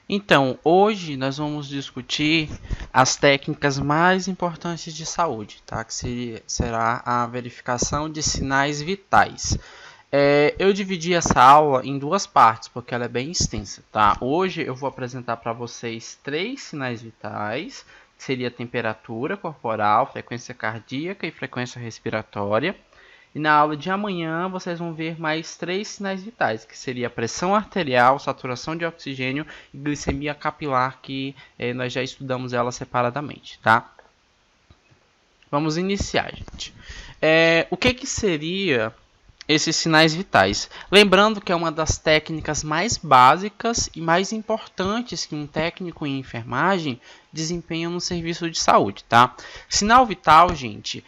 Então, hoje nós vamos discutir as técnicas mais importantes de saúde, tá? Será a verificação de sinais vitais. Eu dividi essa aula em duas partes, porque ela é bem extensa, tá? Hoje eu vou apresentar para vocês 3 sinais vitais, que seria temperatura corporal, frequência cardíaca e frequência respiratória. E na aula de amanhã vocês vão ver mais 3 sinais vitais, que seria a pressão arterial, saturação de oxigênio e glicemia capilar, que nós já estudamos ela separadamente, tá? Vamos iniciar, gente. O que seria esses sinais vitais? Lembrando que é uma das técnicas mais básicas e mais importantes que um técnico em enfermagem desempenha no serviço de saúde, tá? Sinal vital, gente,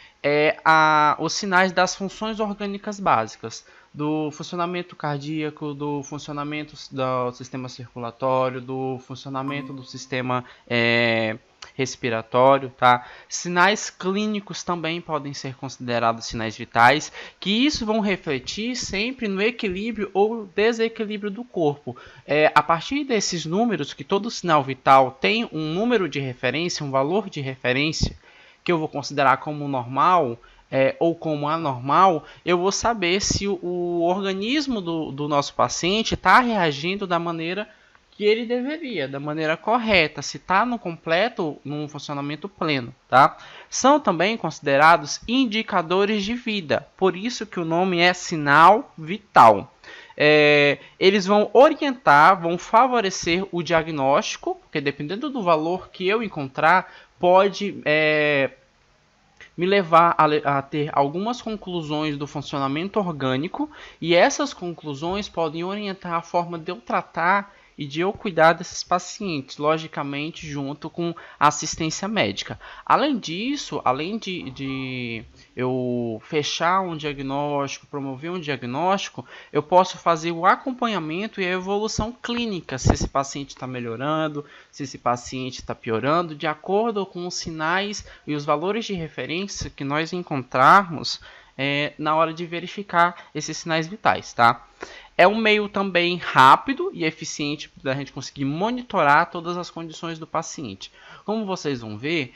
os sinais das funções orgânicas básicas, do funcionamento cardíaco, do funcionamento do sistema circulatório, do funcionamento do sistema respiratório, tá? Sinais clínicos também podem ser considerados sinais vitais, que isso vão refletir sempre no equilíbrio ou desequilíbrio do corpo. A partir desses números, que todo sinal vital tem um número de referência, um valor de referência, que eu vou considerar como normal, ou como anormal, eu vou saber se o organismo do nosso paciente está reagindo da maneira que ele deveria, da maneira correta, se está no completo, num funcionamento pleno, tá? São também considerados indicadores de vida, por isso que o nome é sinal vital. Eles vão orientar, vão favorecer o diagnóstico, porque dependendo do valor que eu encontrar, pode me levar a ter algumas conclusões do funcionamento orgânico, e essas conclusões podem orientar a forma de eu tratar e de eu cuidar desses pacientes, logicamente junto com a assistência médica. Além disso, além de eu fechar um diagnóstico, promover um diagnóstico, eu posso fazer o acompanhamento e a evolução clínica, se esse paciente está melhorando, se esse paciente está piorando, de acordo com os sinais e os valores de referência que nós encontrarmos na hora de verificar esses sinais vitais, tá? É um meio também rápido e eficiente da gente conseguir monitorar todas as condições do paciente. Como vocês vão ver,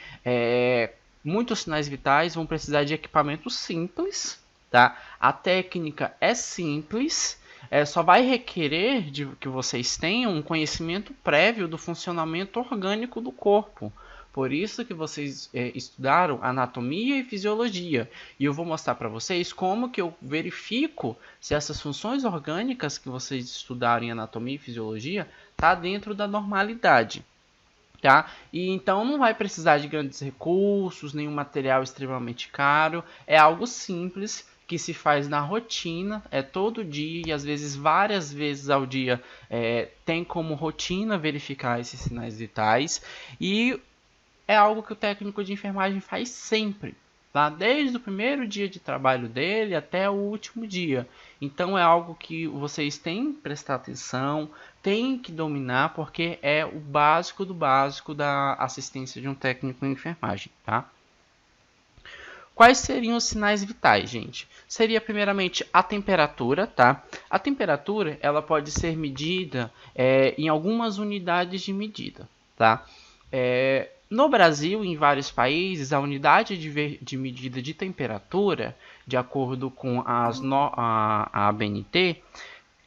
muitos sinais vitais vão precisar de equipamentos simples, tá? A técnica é simples, só vai requerer de que vocês tenham um conhecimento prévio do funcionamento orgânico do corpo. Por isso que vocês estudaram anatomia e fisiologia. E eu vou mostrar para vocês como que eu verifico se essas funções orgânicas que vocês estudaram em anatomia e fisiologia tá dentro da normalidade. Tá? E então não vai precisar de grandes recursos, nenhum material extremamente caro. É algo simples que se faz na rotina, todo dia e às vezes várias vezes ao dia tem como rotina verificar esses sinais vitais. E é algo que o técnico de enfermagem faz sempre, tá? Desde o primeiro dia de trabalho dele até o último dia. Então é algo que vocês têm que prestar atenção, têm que dominar, porque é o básico do básico da assistência de um técnico de enfermagem, tá? Quais seriam os sinais vitais, gente? Seria primeiramente a temperatura, tá? A temperatura, ela pode ser medida em algumas unidades de medida, tá? No Brasil e em vários países, a unidade de medida de temperatura, de acordo com a ABNT,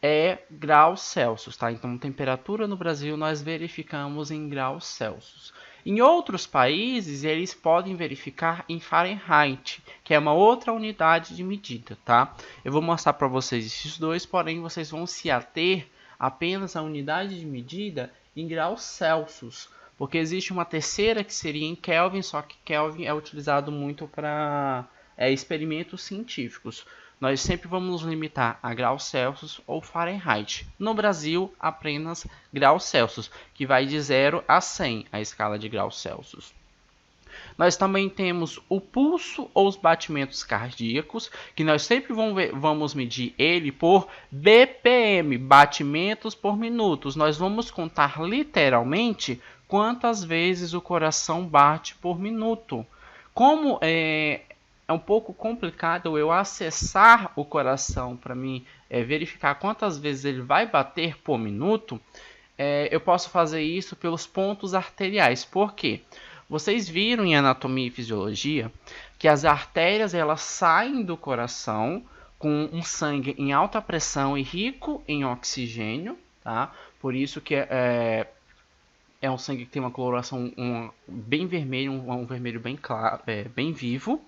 é graus Celsius, tá? Então, temperatura no Brasil nós verificamos em graus Celsius. Em outros países, eles podem verificar em Fahrenheit, que é uma outra unidade de medida, tá? Eu vou mostrar para vocês esses dois, porém vocês vão se ater apenas à unidade de medida em graus Celsius, porque existe uma terceira que seria em Kelvin, só que Kelvin é utilizado muito para experimentos científicos. Nós sempre vamos nos limitar a graus Celsius ou Fahrenheit. No Brasil, apenas graus Celsius, que vai de 0 a 100 a escala de graus Celsius. Nós também temos o pulso ou os batimentos cardíacos, que nós sempre vamos medir ele por BPM, batimentos por minutos. Nós vamos contar literalmente quantas vezes o coração bate por minuto. Como é um pouco complicado eu acessar o coração para mim verificar quantas vezes ele vai bater por minuto, eu posso fazer isso pelos pontos arteriais. Por quê? Vocês viram em anatomia e fisiologia que as artérias elas saem do coração com um sangue em alta pressão e rico em oxigênio, tá? Por isso que é um sangue que tem uma coloração bem vermelho, um vermelho bem claro, bem vivo.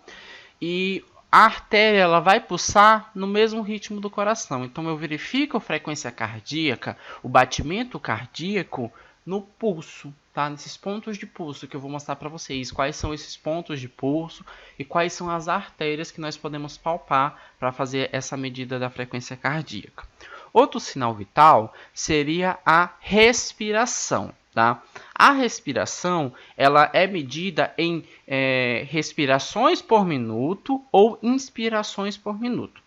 E a artéria ela vai pulsar no mesmo ritmo do coração. Então eu verifico a frequência cardíaca, o batimento cardíaco no pulso, tá? Nesses pontos de pulso que eu vou mostrar para vocês. Quais são esses pontos de pulso e quais são as artérias que nós podemos palpar para fazer essa medida da frequência cardíaca. Outro sinal vital seria a respiração. Tá? A respiração ela é medida em respirações por minuto ou inspirações por minuto.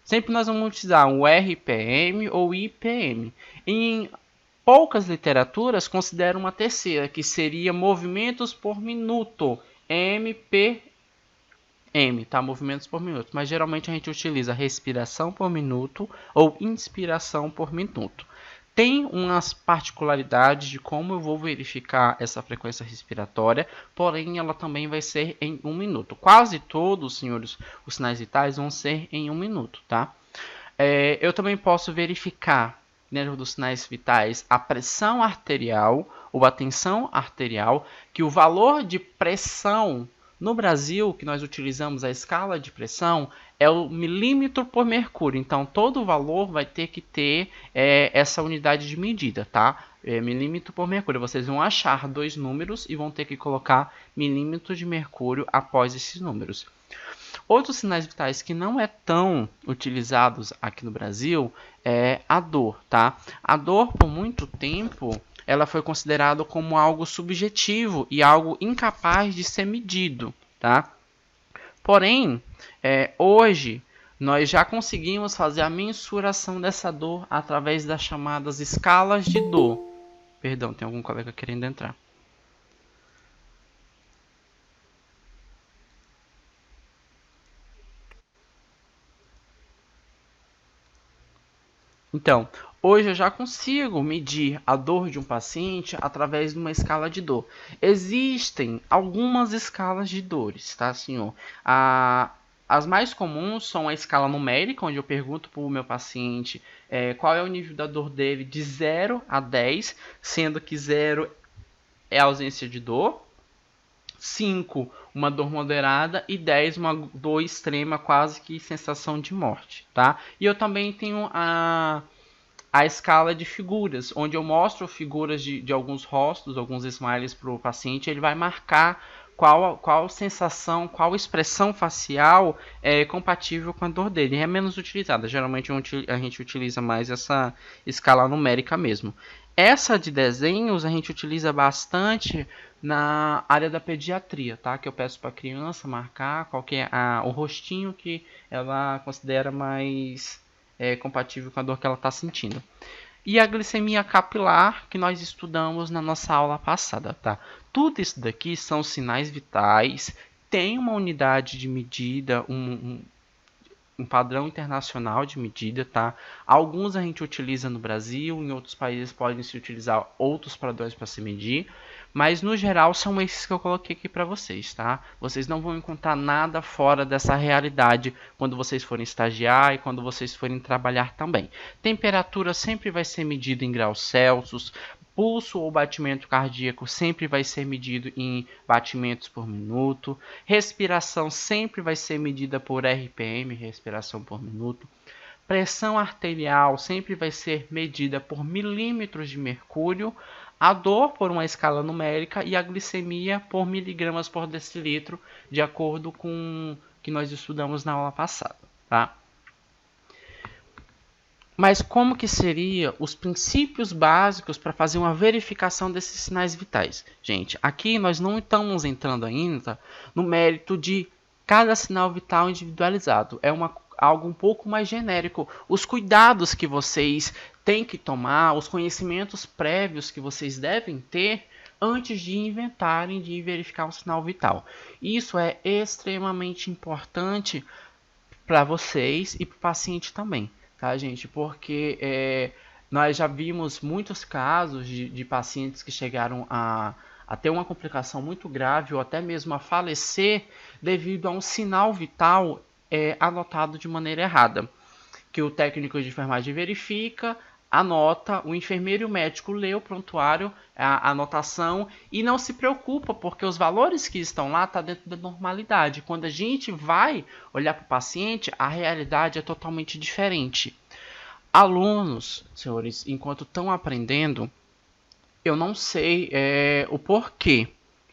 Sempre nós vamos utilizar o RPM ou IPM. Em poucas literaturas consideram uma terceira, que seria movimentos por minuto, MPM, tá? Movimentos por minuto. Mas geralmente a gente utiliza respiração por minuto ou inspiração por minuto. Tem umas particularidades de como eu vou verificar essa frequência respiratória, porém ela também vai ser em 1 minuto. Quase todos, senhores, os sinais vitais vão ser em 1 minuto, tá? Eu também posso verificar, dentro dos sinais vitais, a pressão arterial ou a tensão arterial, que o valor de pressão no Brasil, que nós utilizamos a escala de pressão, é o milímetro por mercúrio. Então, todo valor vai ter que ter essa unidade de medida, tá? Milímetro por mercúrio. Vocês vão achar 2 números e vão ter que colocar milímetro de mercúrio após esses números. Outros sinais vitais que não é tão utilizados aqui no Brasil é a dor, tá? A dor, por muito tempo, ela foi considerada como algo subjetivo e algo incapaz de ser medido, tá? Porém, hoje nós já conseguimos fazer a mensuração dessa dor através das chamadas escalas de dor. Perdão, tem algum colega querendo entrar. Então, hoje eu já consigo medir a dor de um paciente através de uma escala de dor. Existem algumas escalas de dores, tá, senhor? As mais comuns são a escala numérica, onde eu pergunto para o meu paciente qual é o nível da dor dele de 0 a 10, sendo que 0 é ausência de dor, 5 uma dor moderada e 10 uma dor extrema, quase que sensação de morte, tá? E eu também tenho a escala de figuras, onde eu mostro figuras de alguns rostos, alguns smileys para o paciente, ele vai marcar qual sensação, qual expressão facial é compatível com a dor dele. É menos utilizada, geralmente a gente utiliza mais essa escala numérica mesmo. Essa de desenhos a gente utiliza bastante na área da pediatria, tá? Que eu peço para a criança marcar qual que é o rostinho que ela considera mais compatível com a dor que ela está sentindo. E a glicemia capilar, que nós estudamos na nossa aula passada, tá? Tudo isso daqui são sinais vitais, tem uma unidade de medida, um padrão internacional de medida, tá? Alguns a gente utiliza no Brasil, em outros países podem se utilizar outros padrões para se medir, mas no geral são esses que eu coloquei aqui para vocês, tá? Vocês não vão encontrar nada fora dessa realidade quando vocês forem estagiar e quando vocês forem trabalhar também. Temperatura sempre vai ser medida em graus Celsius. Pulso ou batimento cardíaco sempre vai ser medido em batimentos por minuto. Respiração sempre vai ser medida por RPM, respiração por minuto. Pressão arterial sempre vai ser medida por milímetros de mercúrio. A dor por uma escala numérica e a glicemia por miligramas por decilitro, de acordo com o que nós estudamos na aula passada, tá? Mas como que seria os princípios básicos para fazer uma verificação desses sinais vitais? Gente, aqui nós não estamos entrando ainda no mérito de cada sinal vital individualizado. É algo um pouco mais genérico. Os cuidados que vocês têm que tomar, os conhecimentos prévios que vocês devem ter antes de inventarem de verificar um sinal vital. Isso é extremamente importante para vocês e para o paciente também. Tá, gente? Porque Nós já vimos muitos casos de pacientes que chegaram a ter uma complicação muito grave ou até mesmo a falecer devido a um sinal vital anotado de maneira errada, que o técnico de enfermagem verifica, anota, o enfermeiro e o médico lê o prontuário, a anotação e não se preocupa, porque os valores que estão lá estão dentro da normalidade. Quando a gente vai olhar para o paciente, a realidade é totalmente diferente. Alunos, senhores, enquanto estão aprendendo, eu não sei o porquê,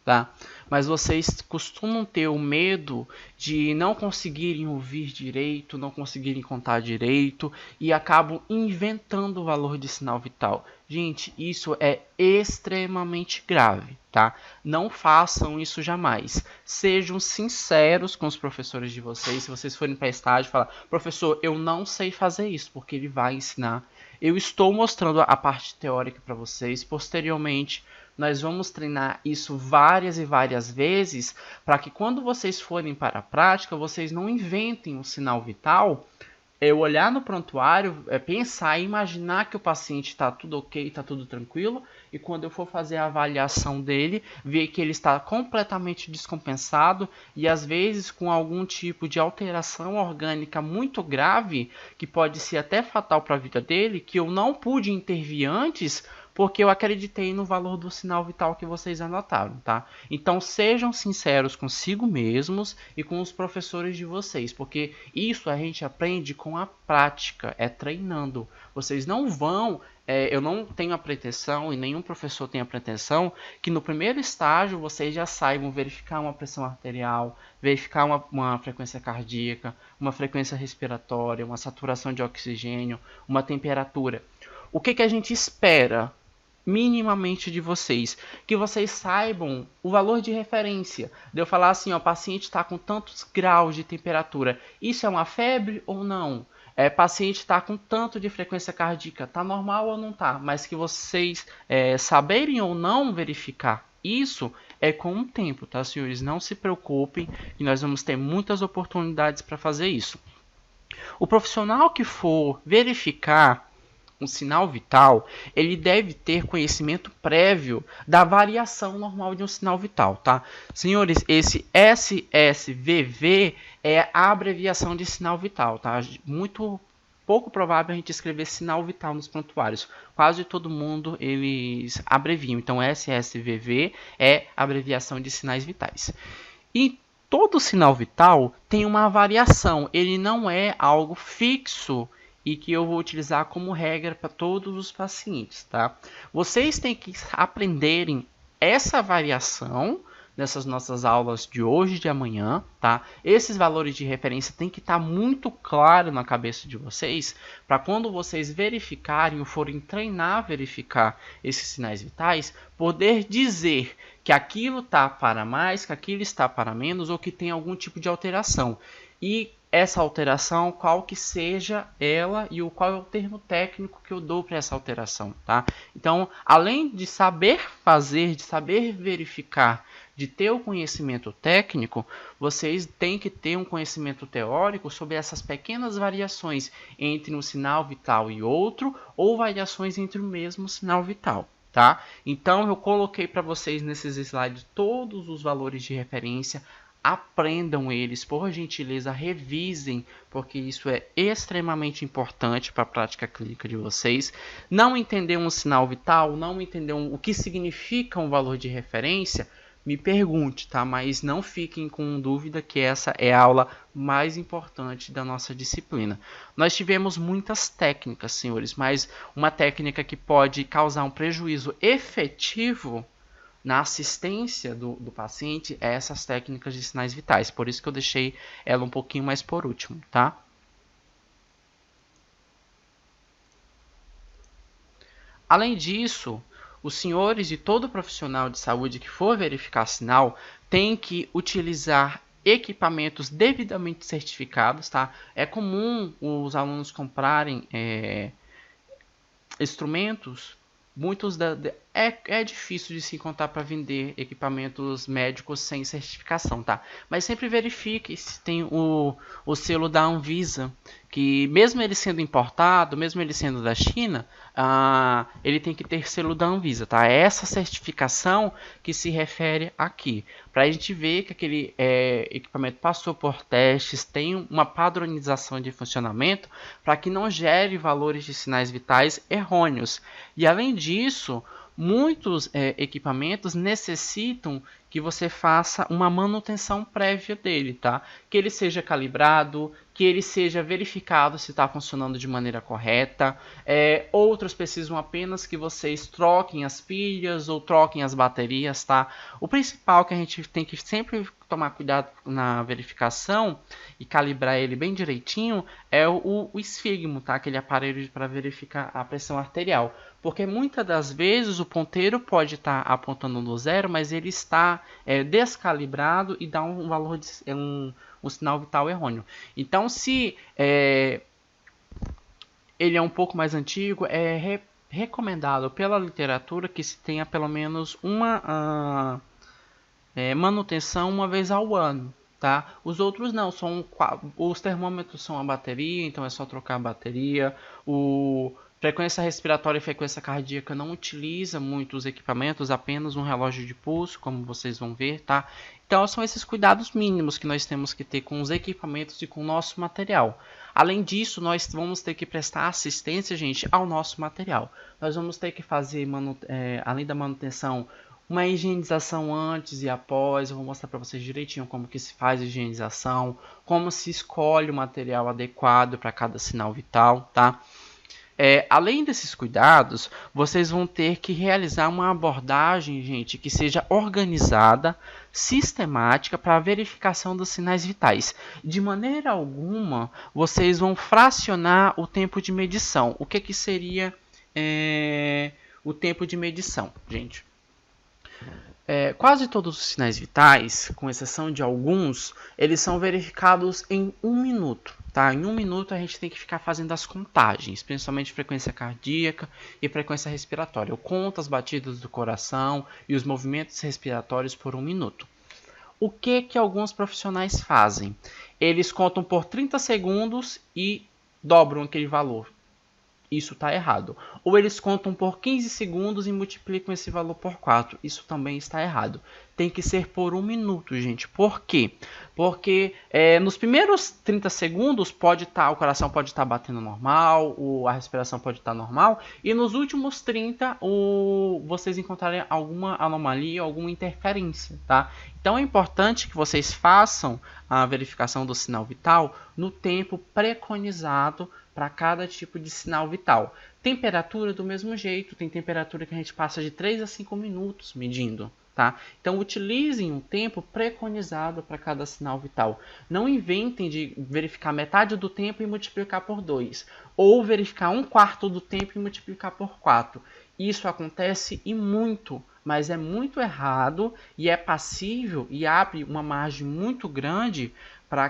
tá? Mas vocês costumam ter o medo de não conseguirem ouvir direito, não conseguirem contar direito e acabam inventando o valor de sinal vital. Gente, isso é extremamente grave, tá? Não façam isso jamais. Sejam sinceros com os professores de vocês. Se vocês forem para estágio, falar: professor, eu não sei fazer isso, porque ele vai ensinar. Eu estou mostrando a parte teórica para vocês. Posteriormente, nós vamos treinar isso várias e várias vezes para que quando vocês forem para a prática, vocês não inventem um sinal vital. Eu olhar no prontuário, pensar e imaginar que o paciente está tudo ok, está tudo tranquilo, e quando eu for fazer a avaliação dele, ver que ele está completamente descompensado e às vezes com algum tipo de alteração orgânica muito grave, que pode ser até fatal para a vida dele, que eu não pude intervir antes, porque eu acreditei no valor do sinal vital que vocês anotaram, tá? Então sejam sinceros consigo mesmos e com os professores de vocês, porque isso a gente aprende com a prática, é treinando. Vocês não vão, eu não tenho a pretensão e nenhum professor tem a pretensão que no primeiro estágio vocês já saibam verificar uma pressão arterial, verificar uma frequência cardíaca, uma frequência respiratória, uma saturação de oxigênio, uma temperatura. O que a gente espera minimamente de vocês, que vocês saibam o valor de referência. De eu falar assim, ó, o paciente está com tantos graus de temperatura, isso é uma febre ou não? Paciente está com tanto de frequência cardíaca, está normal ou não está? Mas que vocês saberem ou não verificar isso é com o tempo, tá, senhores? Não se preocupem, que nós vamos ter muitas oportunidades para fazer isso. O profissional que for verificar um sinal vital, ele deve ter conhecimento prévio da variação normal de um sinal vital, tá? Senhores, esse SSVV é a abreviação de sinal vital, tá? Muito pouco provável a gente escrever sinal vital nos prontuários. Quase todo mundo eles abreviam. Então, SSVV é a abreviação de sinais vitais. E todo sinal vital tem uma variação, ele não é algo fixo e que eu vou utilizar como regra para todos os pacientes, tá? Vocês têm que aprenderem essa variação nessas nossas aulas de hoje e de amanhã, tá? Esses valores de referência têm que estar muito claro na cabeça de vocês, para quando vocês verificarem ou forem treinar verificar esses sinais vitais, poder dizer que aquilo está para mais, que aquilo está para menos ou que tem algum tipo de alteração. E essa alteração, qual que seja ela e qual é o termo técnico que eu dou para essa alteração, tá? Então, além de saber fazer, de saber verificar, de ter o conhecimento técnico, vocês têm que ter um conhecimento teórico sobre essas pequenas variações entre um sinal vital e outro, ou variações entre o mesmo sinal vital. Tá? Então eu coloquei para vocês nesses slides todos os valores de referência, aprendam eles, por gentileza, revisem, porque isso é extremamente importante para a prática clínica de vocês. Não entender um sinal vital, não entender o que significa um valor de referência, me pergunte, tá? Mas não fiquem com dúvida que essa é a aula mais importante da nossa disciplina. Nós tivemos muitas técnicas, senhores, mas uma técnica que pode causar um prejuízo efetivo na assistência do paciente é essas técnicas de sinais vitais. Por isso que eu deixei ela um pouquinho mais por último, tá? Além disso, os senhores e todo profissional de saúde que for verificar sinal tem que utilizar equipamentos devidamente certificados, tá? É comum os alunos comprarem instrumentos, muitos é difícil de se encontrar para vender equipamentos médicos sem certificação, tá? Mas sempre verifique se tem o selo da Anvisa, que mesmo ele sendo importado, mesmo ele sendo da China, ele tem que ter selo da Anvisa, tá? É essa certificação que se refere aqui, para a gente ver que aquele equipamento passou por testes, tem uma padronização de funcionamento, para que não gere valores de sinais vitais errôneos. E além disso, muitos equipamentos necessitam que você faça uma manutenção prévia dele, tá? Que ele seja calibrado, que ele seja verificado se está funcionando de maneira correta. Outros precisam apenas que vocês troquem as pilhas ou troquem as baterias, tá? O principal que a gente tem que sempre tomar cuidado na verificação e calibrar ele bem direitinho é o esfigmo, tá? Aquele aparelho para verificar a pressão arterial. Porque muitas das vezes o ponteiro pode estar apontando no zero, mas ele está descalibrado e dá um valor de um sinal vital errôneo. Então, se ele é um pouco mais antigo, é recomendado pela literatura que se tenha pelo menos uma manutenção uma vez ao ano. Tá? Os outros não, os termômetros são a bateria, então é só trocar a bateria. Frequência respiratória e frequência cardíaca não utiliza muitos equipamentos, apenas um relógio de pulso, como vocês vão ver, tá? Então são esses cuidados mínimos que nós temos que ter com os equipamentos e com o nosso material. Além disso, nós vamos ter que prestar assistência, gente, ao nosso material. Nós vamos ter que fazer, além da manutenção, uma higienização antes e após. Eu vou mostrar para vocês direitinho como que se faz a higienização, como se escolhe o material adequado para cada sinal vital, tá? Além desses cuidados, vocês vão ter que realizar uma abordagem, gente, que seja organizada, sistemática para a verificação dos sinais vitais. De maneira alguma, vocês vão fracionar o tempo de medição. O que seria o tempo de medição, gente? Quase todos os sinais vitais, com exceção de alguns, eles são verificados em 1 minuto. Tá? Em 1 minuto a gente tem que ficar fazendo as contagens, principalmente frequência cardíaca e frequência respiratória. Eu conto as batidas do coração e os movimentos respiratórios por 1 minuto. O que alguns profissionais fazem? Eles contam por 30 segundos e dobram aquele valor. Isso está errado. Ou eles contam por 15 segundos e multiplicam esse valor por 4. Isso também está errado. Tem que ser por 1 minuto, gente. Por quê? Porque nos primeiros 30 segundos o coração pode estar batendo normal, a respiração pode estar normal. E nos últimos 30 vocês encontrarem alguma anomalia, alguma interferência. Tá? Então é importante que vocês façam a verificação do sinal vital no tempo preconizado para cada tipo de sinal vital. Temperatura do mesmo jeito, tem temperatura que a gente passa de 3 a 5 minutos medindo. Tá? Então utilizem um tempo preconizado para cada sinal vital. Não inventem de verificar metade do tempo e multiplicar por 2. Ou verificar 1/4 do tempo e multiplicar por 4. Isso acontece e muito, mas é muito errado e é passível e abre uma margem muito grande para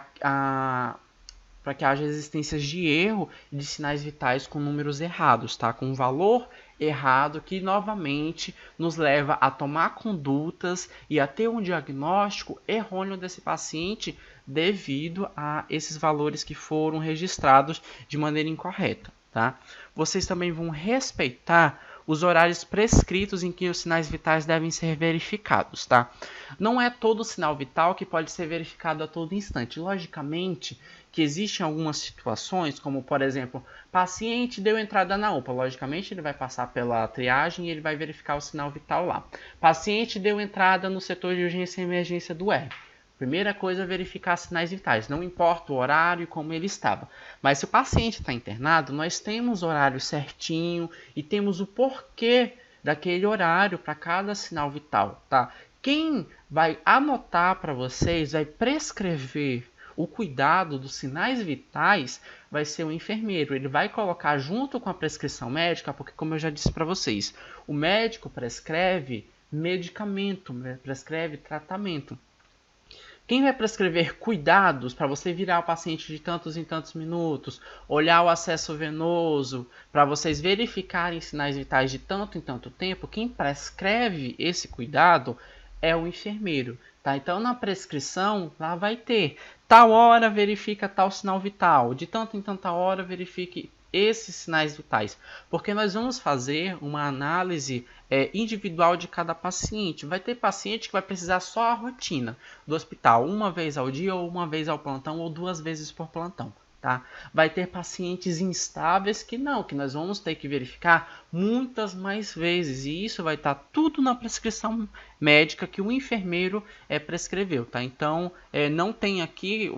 que haja existências de erro de sinais vitais com números errados, tá? Com valor errado que novamente nos leva a tomar condutas e a ter um diagnóstico errôneo desse paciente devido a esses valores que foram registrados de maneira incorreta, tá? Vocês também vão respeitar os horários prescritos em que os sinais vitais devem ser verificados, tá? Não é todo sinal vital que pode ser verificado a todo instante. Logicamente que existem algumas situações, como por exemplo, paciente deu entrada na UPA, logicamente ele vai passar pela triagem e ele vai verificar o sinal vital lá. Paciente deu entrada no setor de urgência e emergência do R. Primeira coisa é verificar sinais vitais, não importa o horário e como ele estava. Mas se o paciente está internado, nós temos o horário certinho e temos o porquê daquele horário para cada sinal vital, tá? Quem vai anotar para vocês, vai prescrever o cuidado dos sinais vitais, vai ser o enfermeiro. Ele vai colocar junto com a prescrição médica, porque como eu já disse para vocês, o médico prescreve medicamento, prescreve tratamento. Quem vai prescrever cuidados para você virar o paciente de tantos em tantos minutos, olhar o acesso venoso, para vocês verificarem sinais vitais de tanto em tanto tempo, quem prescreve esse cuidado é o enfermeiro. Tá? Então, na prescrição, lá vai ter tal hora verifica tal sinal vital, de tanto em tanta hora verifique esses sinais vitais, porque nós vamos fazer uma análise individual de cada paciente. Vai ter paciente que vai precisar só a rotina do hospital, uma vez ao dia, ou uma vez ao plantão, ou 2 vezes por plantão. Tá? Vai ter pacientes instáveis que não, que nós vamos ter que verificar muitas mais vezes, e isso vai estar tudo na prescrição médica que o enfermeiro prescreveu. Tá? Então, não tem aqui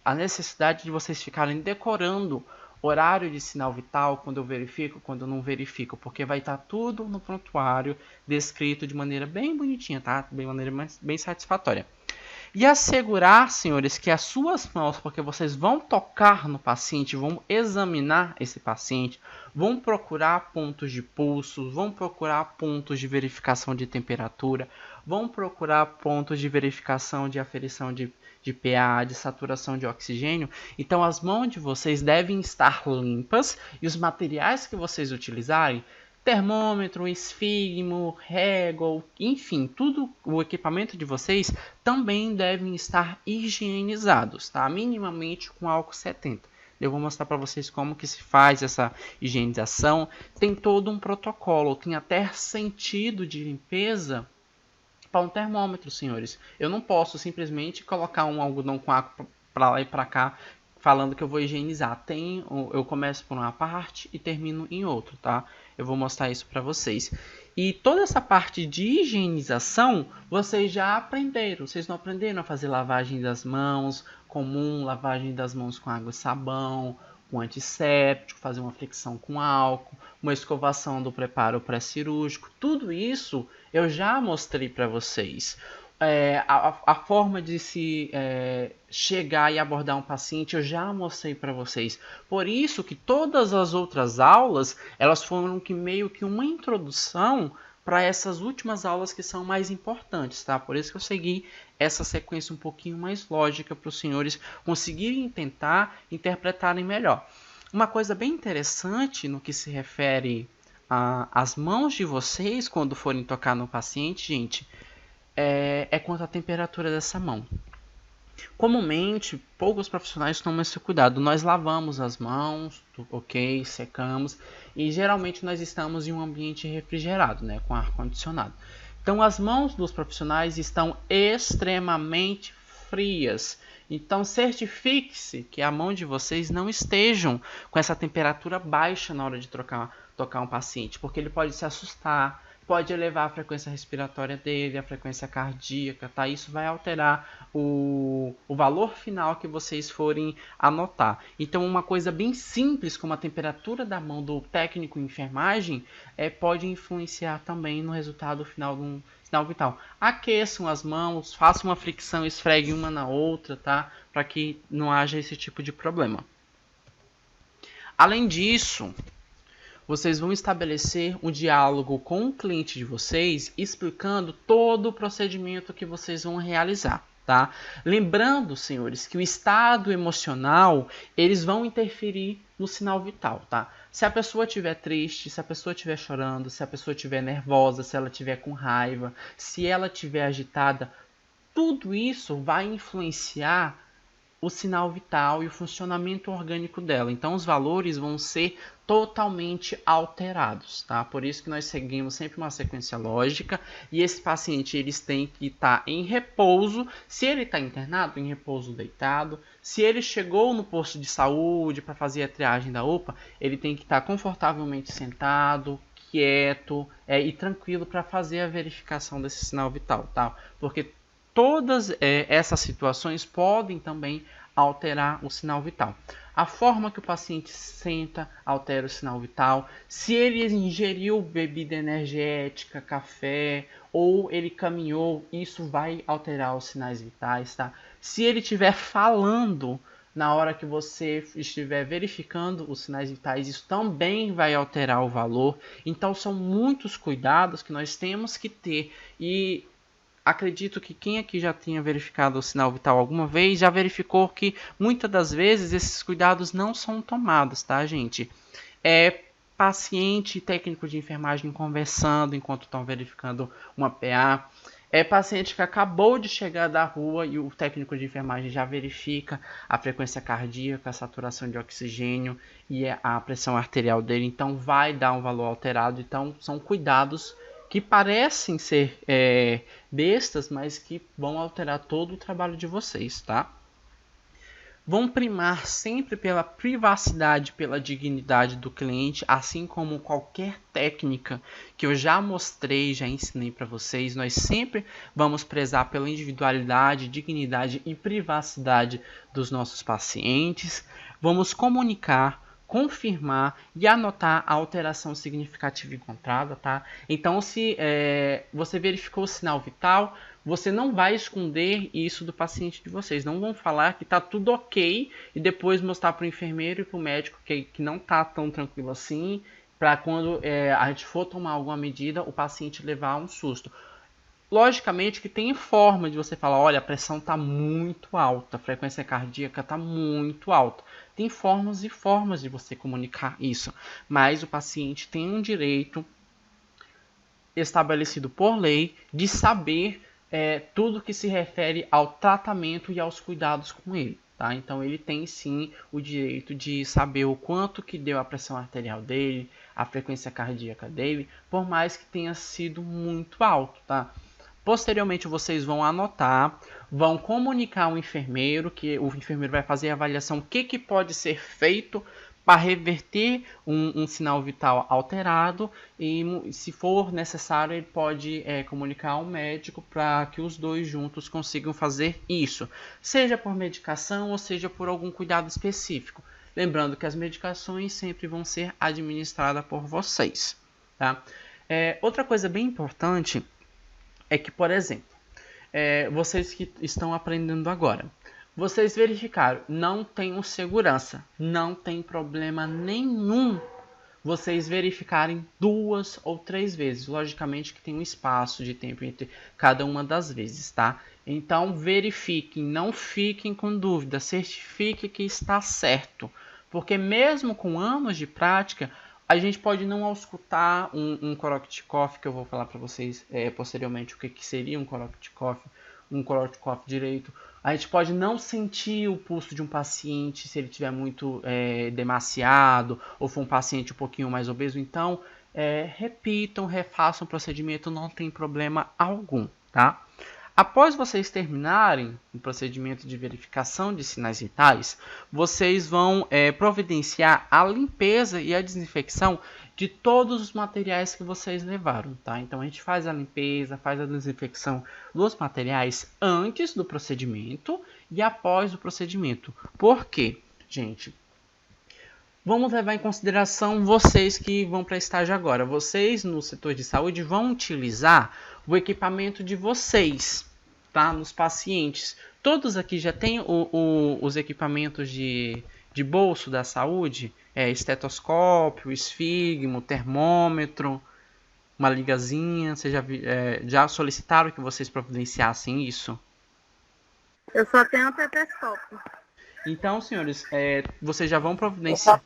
a necessidade de vocês ficarem decorando horário de sinal vital, quando eu verifico, quando eu não verifico, porque vai estar tudo no prontuário descrito de maneira bem bonitinha, tá? De maneira bem satisfatória. E assegurar, senhores, que as suas mãos, porque vocês vão tocar no paciente, vão examinar esse paciente, vão procurar pontos de pulso, vão procurar pontos de verificação de temperatura, vão procurar pontos de verificação de aferição de pH, de saturação de oxigênio. Então as mãos de vocês devem estar limpas e os materiais que vocês utilizarem, termômetro, esfigmo, régua, enfim, tudo o equipamento de vocês também devem estar higienizados, tá? Minimamente com álcool 70. Eu vou mostrar para vocês como que se faz essa higienização. Tem todo um protocolo, tem até sentido de limpeza para um termômetro, senhores. Eu não posso simplesmente colocar um algodão com água para lá e para cá falando que eu vou higienizar. Eu começo por uma parte e termino em outra, tá? Eu vou mostrar isso para vocês. E toda essa parte de higienização, vocês já aprenderam. Vocês não aprenderam a fazer lavagem das mãos comum, lavagem das mãos com água e sabão, com antisséptico, fazer uma fricção com álcool, uma escovação do preparo pré-cirúrgico. Tudo isso eu já mostrei para vocês. A forma de se chegar e abordar um paciente eu já mostrei para vocês. Por isso que todas as outras aulas elas foram meio que uma introdução para essas últimas aulas que são mais importantes, tá? Por isso que eu segui essa sequência um pouquinho mais lógica para os senhores conseguirem tentar interpretarem melhor. Uma coisa bem interessante no que se refere às mãos de vocês quando forem tocar no paciente, gente, é quanto à temperatura dessa mão. Comumente, poucos profissionais tomam esse cuidado. Nós lavamos as mãos, ok, secamos, e geralmente nós estamos em um ambiente refrigerado, né, com ar condicionado. Então as mãos dos profissionais estão extremamente frias. Então certifique-se que a mão de vocês não estejam com essa temperatura baixa na hora de tocar um paciente, porque ele pode se assustar, pode elevar a frequência respiratória dele, a frequência cardíaca, tá? Isso vai alterar o valor final que vocês forem anotar. Então, uma coisa bem simples, como a temperatura da mão do técnico em enfermagem, pode influenciar também no resultado final de um sinal vital. Aqueçam as mãos, façam uma fricção, esfreguem uma na outra, tá? Para que não haja esse tipo de problema. Além disso, vocês vão estabelecer um diálogo com o cliente de vocês, explicando todo o procedimento que vocês vão realizar, tá? Lembrando, senhores, que o estado emocional, eles vão interferir no sinal vital, tá? Se a pessoa estiver triste, se a pessoa estiver chorando, se a pessoa estiver nervosa, se ela estiver com raiva, se ela estiver agitada, tudo isso vai influenciar o sinal vital e o funcionamento orgânico dela. Então os valores vão ser totalmente alterados, tá? Por isso que nós seguimos sempre uma sequência lógica e esse paciente eles têm que estar em repouso. Se ele está internado, em repouso deitado. Se ele chegou no posto de saúde para fazer a triagem da UPA, ele tem que estar confortavelmente sentado, quieto e tranquilo para fazer a verificação desse sinal vital, tá? Porque todas essas situações podem também alterar o sinal vital. A forma que o paciente senta altera o sinal vital. Se ele ingeriu bebida energética, café, ou ele caminhou, isso vai alterar os sinais vitais, tá? Se ele estiver falando na hora que você estiver verificando os sinais vitais, isso também vai alterar o valor. Então são muitos cuidados que nós temos que ter e acredito que quem aqui já tenha verificado o sinal vital alguma vez, já verificou que muitas das vezes esses cuidados não são tomados, tá, gente? Paciente e técnico de enfermagem conversando enquanto estão verificando uma PA. Paciente que acabou de chegar da rua e o técnico de enfermagem já verifica a frequência cardíaca, a saturação de oxigênio e a pressão arterial dele, então vai dar um valor alterado. Então são cuidados que parecem ser bestas, mas que vão alterar todo o trabalho de vocês, tá? Vão primar sempre pela privacidade, pela dignidade do cliente, assim como qualquer técnica que eu já mostrei, já ensinei para vocês. Nós sempre vamos prezar pela individualidade, dignidade e privacidade dos nossos pacientes. Vamos comunicar, confirmar e anotar a alteração significativa encontrada, tá? Então, se você verificou o sinal vital, você não vai esconder isso do paciente de vocês. Não vão falar que está tudo ok e depois mostrar para o enfermeiro e para o médico que não está tão tranquilo assim, para quando a gente for tomar alguma medida, o paciente levar um susto. Logicamente que tem forma de você falar, olha, a pressão está muito alta, a frequência cardíaca está muito alta. Tem formas e formas de você comunicar isso, mas o paciente tem um direito estabelecido por lei de saber tudo que se refere ao tratamento e aos cuidados com ele. Tá? Então ele tem sim o direito de saber o quanto que deu a pressão arterial dele, a frequência cardíaca dele, por mais que tenha sido muito alto. Tá? Posteriormente vocês vão anotar, vão comunicar ao enfermeiro, que o enfermeiro vai fazer a avaliação, o que pode ser feito para reverter um sinal vital alterado e, se for necessário, ele pode comunicar ao médico para que os dois juntos consigam fazer isso, seja por medicação ou seja por algum cuidado específico. Lembrando que as medicações sempre vão ser administradas por vocês. Tá? Outra coisa bem importante é que, por exemplo, vocês que estão aprendendo agora, vocês verificaram, não tem segurança, não tem problema nenhum vocês verificarem 2 ou 3 vezes. Logicamente que tem um espaço de tempo entre cada uma das vezes, tá? Então verifiquem, não fiquem com dúvida, certifique que está certo. Porque mesmo com anos de prática, a gente pode não auscultar um Korotchikov, que eu vou falar para vocês posteriormente o que seria um Korotchikov direito. A gente pode não sentir o pulso de um paciente se ele tiver muito demasiado ou for um paciente um pouquinho mais obeso. Então, repitam, refaçam o procedimento, não tem problema algum, tá? Após vocês terminarem o procedimento de verificação de sinais vitais, vocês vão providenciar a limpeza e a desinfecção de todos os materiais que vocês levaram, tá? Então a gente faz a limpeza, faz a desinfecção dos materiais antes do procedimento e após o procedimento. Por quê, gente? Vamos levar em consideração vocês que vão para estágio agora. Vocês no setor de saúde vão utilizar o equipamento de vocês, tá? Nos pacientes. Todos aqui já têm os equipamentos de bolso da saúde, estetoscópio, esfigmo, termômetro, uma ligazinha. Vocês já solicitaram que vocês providenciassem isso? Eu só tenho o tetoscópio. Então, senhores, vocês já vão providenciar.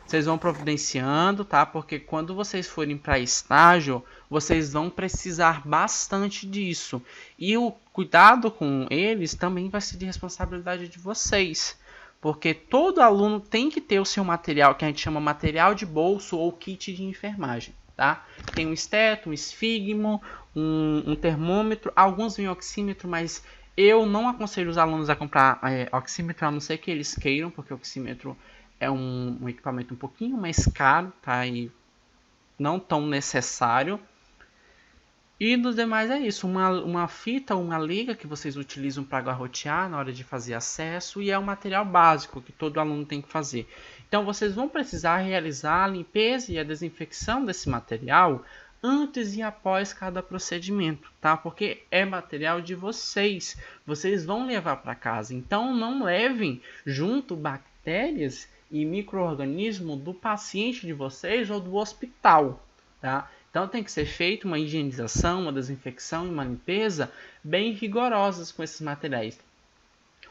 Vocês vão providenciando, tá? Porque quando vocês forem para estágio, vocês vão precisar bastante disso. E o cuidado com eles também vai ser de responsabilidade de vocês. Porque todo aluno tem que ter o seu material, que a gente chama material de bolso ou kit de enfermagem, tá? Tem um esteto, um esfigmo, um termômetro, alguns vêm oxímetro, mas eu não aconselho os alunos a comprar oxímetro, a não ser que eles queiram, porque o oxímetro é um equipamento um pouquinho mais caro, tá? E não tão necessário. E dos demais é isso, uma fita, uma liga que vocês utilizam para garrotear na hora de fazer acesso, e é um material básico que todo aluno tem que fazer. Então vocês vão precisar realizar a limpeza e a desinfecção desse material antes e após cada procedimento, tá? Porque é material de vocês, vocês vão levar para casa. Então não levem junto bactérias e micro-organismos do paciente de vocês ou do hospital, tá? Então Então tem que ser feita uma higienização, uma desinfecção e uma limpeza bem rigorosas com esses materiais.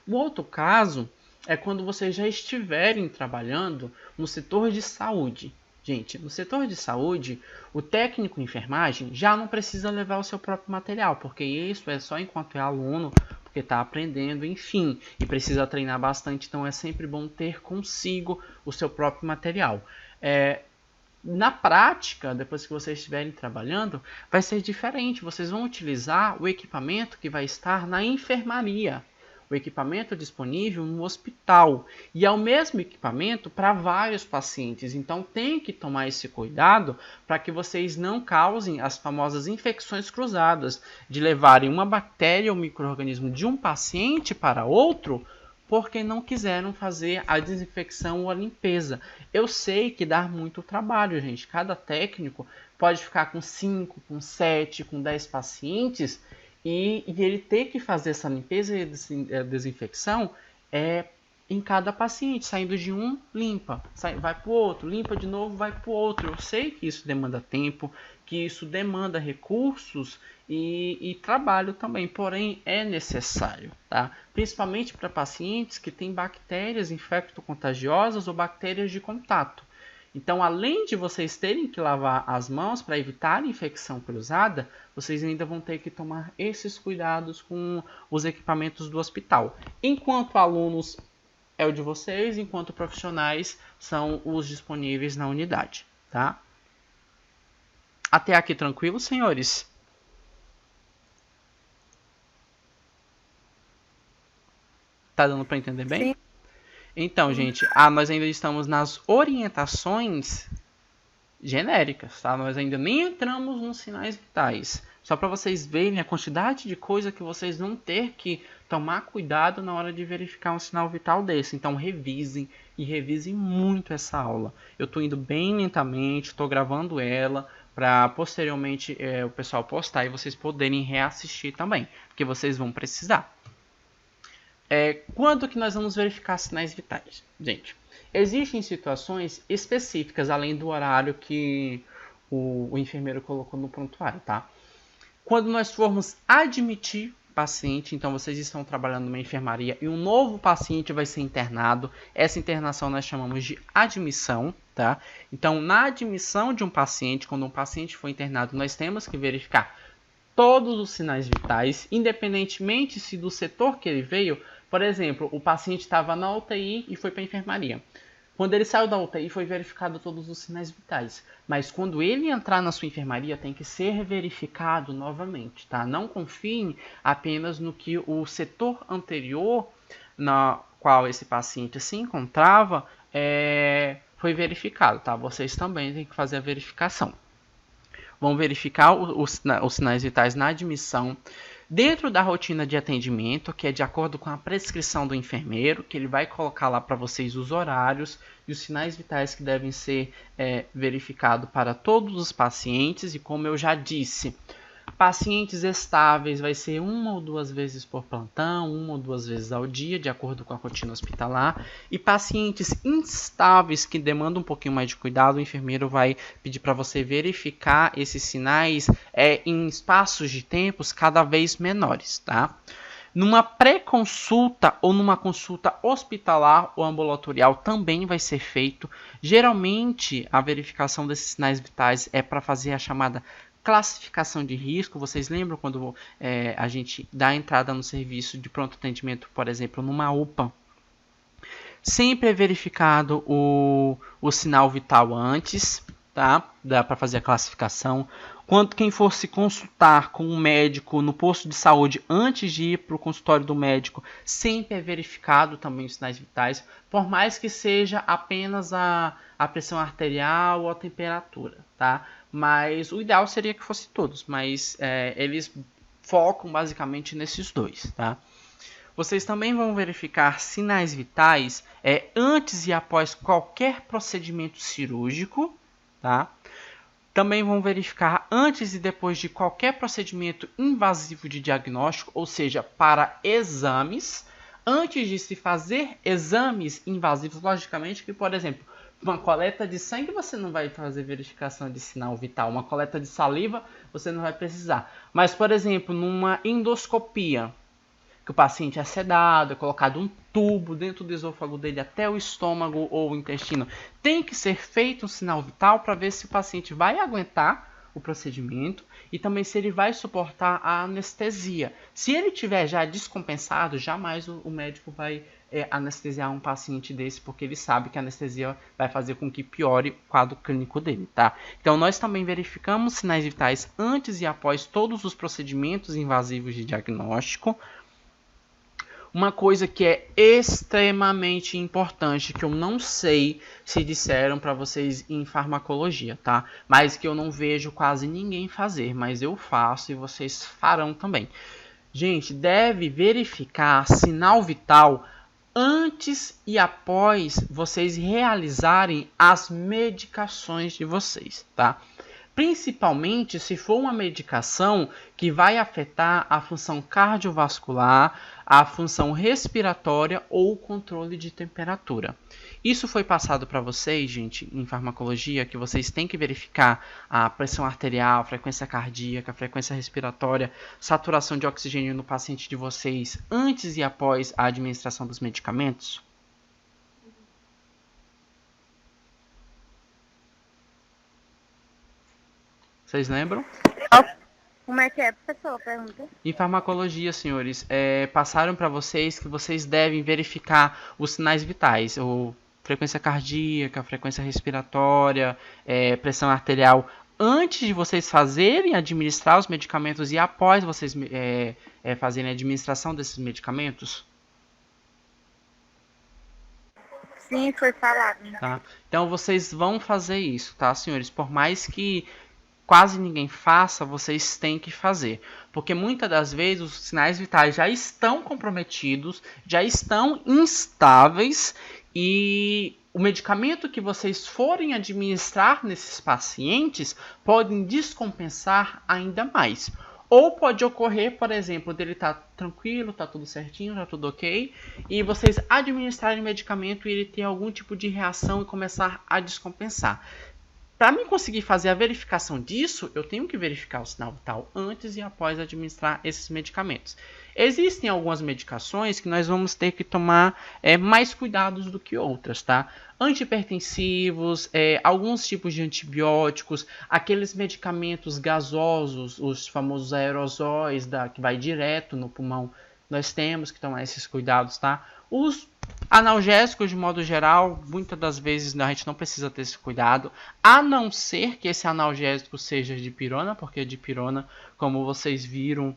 O outro caso é quando vocês já estiverem trabalhando no setor de saúde. Gente, no setor de saúde, o técnico em enfermagem já não precisa levar o seu próprio material, porque isso é só enquanto é aluno, porque está aprendendo, enfim, e precisa treinar bastante, então é sempre bom ter consigo o seu próprio material. Na prática, depois que vocês estiverem trabalhando, vai ser diferente. Vocês vão utilizar o equipamento que vai estar na enfermaria, o equipamento disponível no hospital, e é o mesmo equipamento para vários pacientes. Então tem que tomar esse cuidado para que vocês não causem as famosas infecções cruzadas, de levarem uma bactéria ou micro-organismo de um paciente para outro, porque não quiseram fazer a desinfecção ou a limpeza. Eu sei que dá muito trabalho, gente. Cada técnico pode ficar com 5, com 7, com 10 pacientes e ele ter que fazer essa limpeza e a desinfecção em cada paciente. Saindo de um, limpa. Vai para o outro, limpa de novo, vai para o outro. Eu sei que isso demanda tempo, que isso demanda recursos e trabalho também, porém é necessário, tá? Principalmente para pacientes que têm bactérias infecto-contagiosas ou bactérias de contato. Então, além de vocês terem que lavar as mãos para evitar a infecção cruzada, vocês ainda vão ter que tomar esses cuidados com os equipamentos do hospital. Enquanto alunos é o de vocês, enquanto profissionais são os disponíveis na unidade, tá? Até aqui tranquilo, senhores? Tá dando para entender bem? Sim. Então, gente, nós ainda estamos nas orientações genéricas, tá? Nós ainda nem entramos nos sinais vitais. Só para vocês verem a quantidade de coisa que vocês vão ter que tomar cuidado na hora de verificar um sinal vital desse. Então, revisem e revisem muito essa aula. Eu estou indo bem lentamente, estou gravando ela para posteriormente o pessoal postar e vocês poderem reassistir também, porque vocês vão precisar. Quando que nós vamos verificar sinais vitais? Gente, existem situações específicas, além do horário que o enfermeiro colocou no prontuário, tá? Quando nós formos admitir paciente, então vocês estão trabalhando numa enfermaria e um novo paciente vai ser internado, essa internação nós chamamos de admissão, tá? Então, na admissão de um paciente, quando um paciente for internado, nós temos que verificar todos os sinais vitais, independentemente se do setor que ele veio. Por exemplo, o paciente estava na UTI e foi para a enfermaria. Quando ele saiu da UTI, foi verificado todos os sinais vitais. Mas quando ele entrar na sua enfermaria, tem que ser verificado novamente, tá? Não confiem apenas no que o setor anterior, na qual esse paciente se encontrava, foi verificado, tá? Vocês também têm que fazer a verificação. Vão verificar os sinais vitais na admissão, dentro da rotina de atendimento, que é de acordo com a prescrição do enfermeiro, que ele vai colocar lá para vocês os horários e os sinais vitais que devem ser verificados para todos os pacientes. E como eu já disse, pacientes estáveis vai ser 1 ou 2 vezes por plantão, 1 ou 2 vezes ao dia, de acordo com a rotina hospitalar. E pacientes instáveis que demandam um pouquinho mais de cuidado, o enfermeiro vai pedir para você verificar esses sinais em espaços de tempos cada vez menores, tá? Numa pré-consulta ou numa consulta hospitalar ou ambulatorial também vai ser feito. Geralmente, a verificação desses sinais vitais é para fazer a chamada classificação de risco. Vocês lembram quando a gente dá entrada no serviço de pronto atendimento, por exemplo, numa UPA? Sempre é verificado o sinal vital antes, tá? Dá para fazer a classificação. Quando quem for se consultar com um médico no posto de saúde antes de ir para o consultório do médico, sempre é verificado também os sinais vitais, por mais que seja apenas a pressão arterial ou a temperatura, tá? Mas o ideal seria que fosse todos, mas eles focam basicamente nesses dois, tá? Vocês também vão verificar sinais vitais antes e após qualquer procedimento cirúrgico, tá? Também vão verificar antes e depois de qualquer procedimento invasivo de diagnóstico, ou seja, para exames. Antes de se fazer exames invasivos, logicamente que, por exemplo, Uma coleta de sangue você não vai fazer verificação de sinal vital. Uma coleta de saliva você não vai precisar. Mas, por exemplo, numa endoscopia, que o paciente é sedado, é colocado um tubo dentro do esôfago dele até o estômago ou o intestino, tem que ser feito um sinal vital para ver se o paciente vai aguentar o procedimento e também se ele vai suportar a anestesia. Se ele tiver já descompensado, jamais o médico vai anestesiar um paciente desse, porque ele sabe que a anestesia vai fazer com que piore o quadro clínico dele, tá? Então nós também verificamos sinais vitais antes e após todos os procedimentos invasivos de diagnóstico. Uma coisa que é extremamente importante, que eu não sei se disseram para vocês em farmacologia, tá? Mas que eu não vejo quase ninguém fazer, mas eu faço e vocês farão também. Gente, deve verificar sinal vital antes e após vocês realizarem as medicações de vocês, tá? Principalmente se for uma medicação que vai afetar a função cardiovascular, a função respiratória ou o controle de temperatura. Isso foi passado para vocês, gente, em farmacologia, que vocês têm que verificar a pressão arterial, a frequência cardíaca, a frequência respiratória, saturação de oxigênio no paciente de vocês antes e após a administração dos medicamentos? Vocês lembram? Como é que é, professor? Pergunta. Em farmacologia, senhores, passaram para vocês que vocês devem verificar os sinais vitais, ou frequência cardíaca, frequência respiratória, pressão arterial, antes de vocês fazerem administrar os medicamentos e após vocês fazerem a administração desses medicamentos? Sim, foi falado. Tá? Então vocês vão fazer isso, tá, senhores? Por mais que quase ninguém faça, vocês têm que fazer. Porque muitas das vezes os sinais vitais já estão comprometidos, já estão instáveis e o medicamento que vocês forem administrar nesses pacientes podem descompensar ainda mais. Ou pode ocorrer, por exemplo, dele estar tranquilo, tá tudo certinho, tá tudo ok, e vocês administrarem o medicamento e ele ter algum tipo de reação e começar a descompensar. Para mim conseguir fazer a verificação disso, eu tenho que verificar o sinal vital antes e após administrar esses medicamentos. Existem algumas medicações que nós vamos ter que tomar mais cuidados do que outras, tá? Antihipertensivos, alguns tipos de antibióticos, aqueles medicamentos gasosos, os famosos aerosóis que vai direto no pulmão, nós temos que tomar esses cuidados, tá? Os analgésicos, de modo geral, muitas das vezes a gente não precisa ter esse cuidado, a não ser que esse analgésico seja de pirona, porque a dipirona, como vocês viram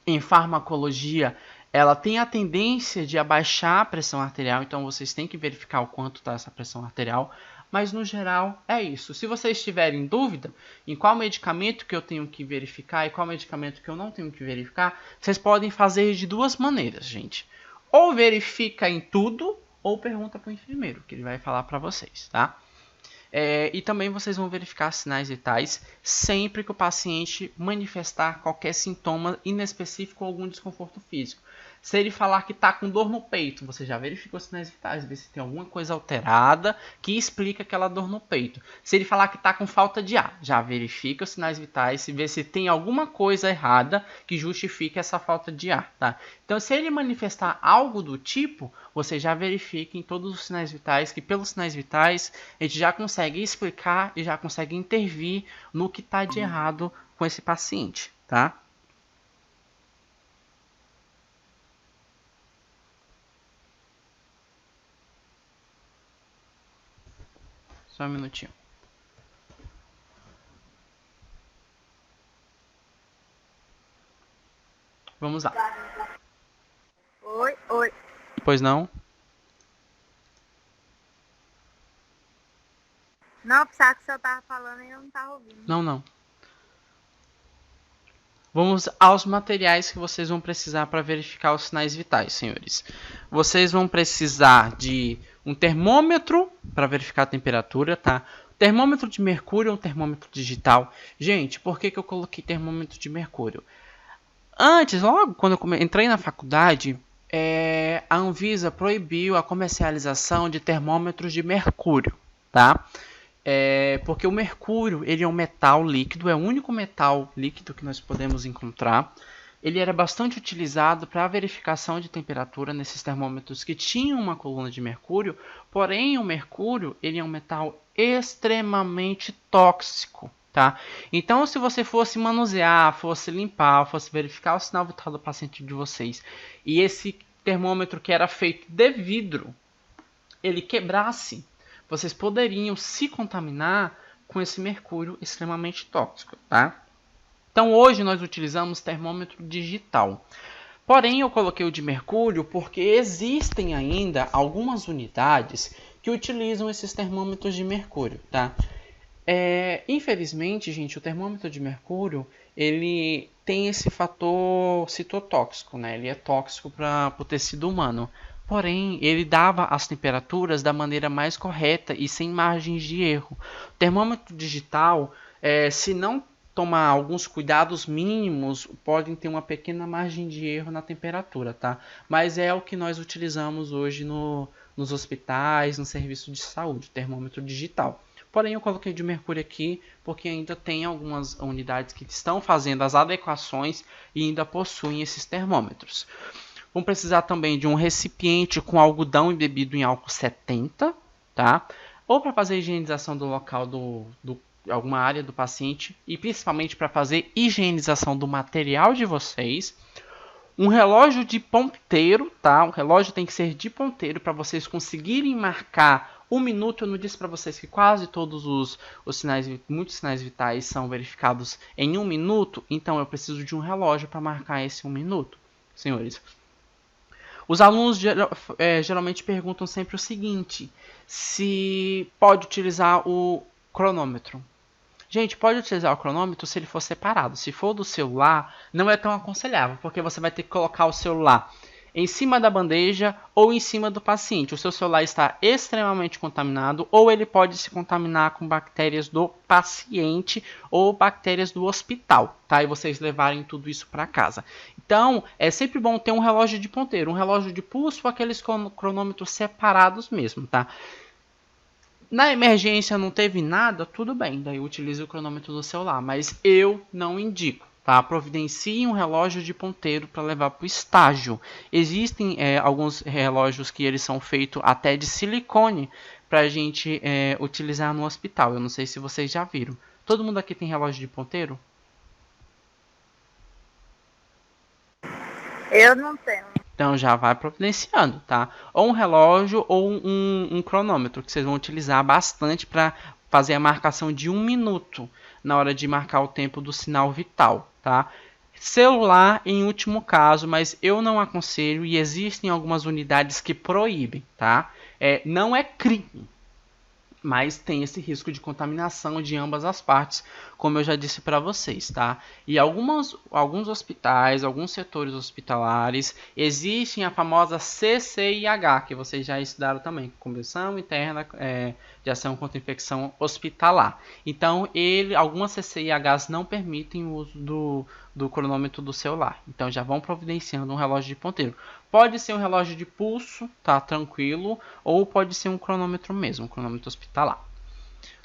em farmacologia, ela tem a tendência de abaixar a pressão arterial, então vocês têm que verificar o quanto está essa pressão arterial, mas no geral é isso. Se vocês tiverem dúvida em qual medicamento que eu tenho que verificar e qual medicamento que eu não tenho que verificar, vocês podem fazer de duas maneiras, gente. Ou verifica em tudo, ou pergunta para o enfermeiro, que ele vai falar para vocês, tá? E também vocês vão verificar sinais vitais sempre que o paciente manifestar qualquer sintoma inespecífico ou algum desconforto físico. Se ele falar que está com dor no peito, você já verifica os sinais vitais, vê se tem alguma coisa alterada que explica aquela dor no peito. Se ele falar que está com falta de ar, já verifica os sinais vitais, vê se tem alguma coisa errada que justifique essa falta de ar, tá? Então, se ele manifestar algo do tipo, você já verifica em todos os sinais vitais, que pelos sinais vitais a gente já consegue explicar e já consegue intervir no que está de errado com esse paciente, tá? Só um minutinho. Vamos lá. Oi. Pois não? Não, pensava que o senhor tava falando e eu não tava ouvindo. Não. Vamos aos materiais que vocês vão precisar para verificar os sinais vitais, senhores. Vocês vão precisar de um termômetro para verificar a temperatura, tá? Termômetro de mercúrio ou um termômetro digital. Gente, por que eu coloquei termômetro de mercúrio? Antes, logo quando eu entrei na faculdade, a Anvisa proibiu a comercialização de termômetros de mercúrio, tá? Porque o mercúrio, ele é um metal líquido, é o único metal líquido que nós podemos encontrar. Ele era bastante utilizado para a verificação de temperatura nesses termômetros que tinham uma coluna de mercúrio, porém o mercúrio, ele é um metal extremamente tóxico, tá? Então, se você fosse manusear, fosse limpar, fosse verificar o sinal vital do paciente de vocês, e esse termômetro que era feito de vidro, ele quebrasse, vocês poderiam se contaminar com esse mercúrio extremamente tóxico, tá? Então hoje nós utilizamos termômetro digital. Porém eu coloquei o de mercúrio porque existem ainda algumas unidades que utilizam esses termômetros de mercúrio, tá? Infelizmente, gente, o termômetro de mercúrio ele tem esse fator citotóxico, né? Ele é tóxico para o tecido humano. Porém, ele dava as temperaturas da maneira mais correta e sem margens de erro. O termômetro digital, se não tomar alguns cuidados mínimos, podem ter uma pequena margem de erro na temperatura, tá? Mas é o que nós utilizamos hoje nos hospitais, no serviço de saúde, termômetro digital. Porém, eu coloquei de mercúrio aqui porque ainda tem algumas unidades que estão fazendo as adequações e ainda possuem esses termômetros. Vão precisar também de um recipiente com algodão embebido em álcool 70, tá? Ou para fazer a higienização do local alguma área do paciente e principalmente para fazer higienização do material de vocês. Um relógio de ponteiro, tá? O relógio tem que ser de ponteiro para vocês conseguirem marcar 1 minuto. Eu não disse para vocês que quase todos os sinais, muitos sinais vitais são verificados em 1 minuto. Então eu preciso de um relógio para marcar esse 1 minuto, senhores. Os alunos geralmente perguntam sempre o seguinte: se pode utilizar o cronômetro. Gente, pode utilizar o cronômetro se ele for separado. Se for do celular, não é tão aconselhável, porque você vai ter que colocar o celular em cima da bandeja ou em cima do paciente. O seu celular está extremamente contaminado ou ele pode se contaminar com bactérias do paciente ou bactérias do hospital, tá? E vocês levarem tudo isso para casa. Então, é sempre bom ter um relógio de ponteiro, um relógio de pulso ou aqueles cronômetros separados mesmo, tá? Na emergência não teve nada, tudo bem, daí utilize o cronômetro do celular, mas eu não indico. Tá? Providencie um relógio de ponteiro para levar para o estágio. Existem alguns relógios que eles são feitos até de silicone para a gente utilizar no hospital. Eu não sei se vocês já viram. Todo mundo aqui tem relógio de ponteiro? Eu não tenho. Então já vai providenciando, tá? Ou um relógio ou um cronômetro que vocês vão utilizar bastante para fazer a marcação de 1 minuto na hora de marcar o tempo do sinal vital, tá? Celular em último caso, mas eu não aconselho e existem algumas unidades que proíbem, tá? Não é crime, mas tem esse risco de contaminação de ambas as partes, como eu já disse para vocês, tá? E alguns hospitais, alguns setores hospitalares, existem a famosa CCIH, que vocês já estudaram também, Convenção Interna de Ação contra a Infecção Hospitalar. Então, algumas CCIHs não permitem o uso do cronômetro do celular. Então, já vão providenciando um relógio de ponteiro. Pode ser um relógio de pulso, tá tranquilo, ou pode ser um cronômetro mesmo, um cronômetro hospitalar.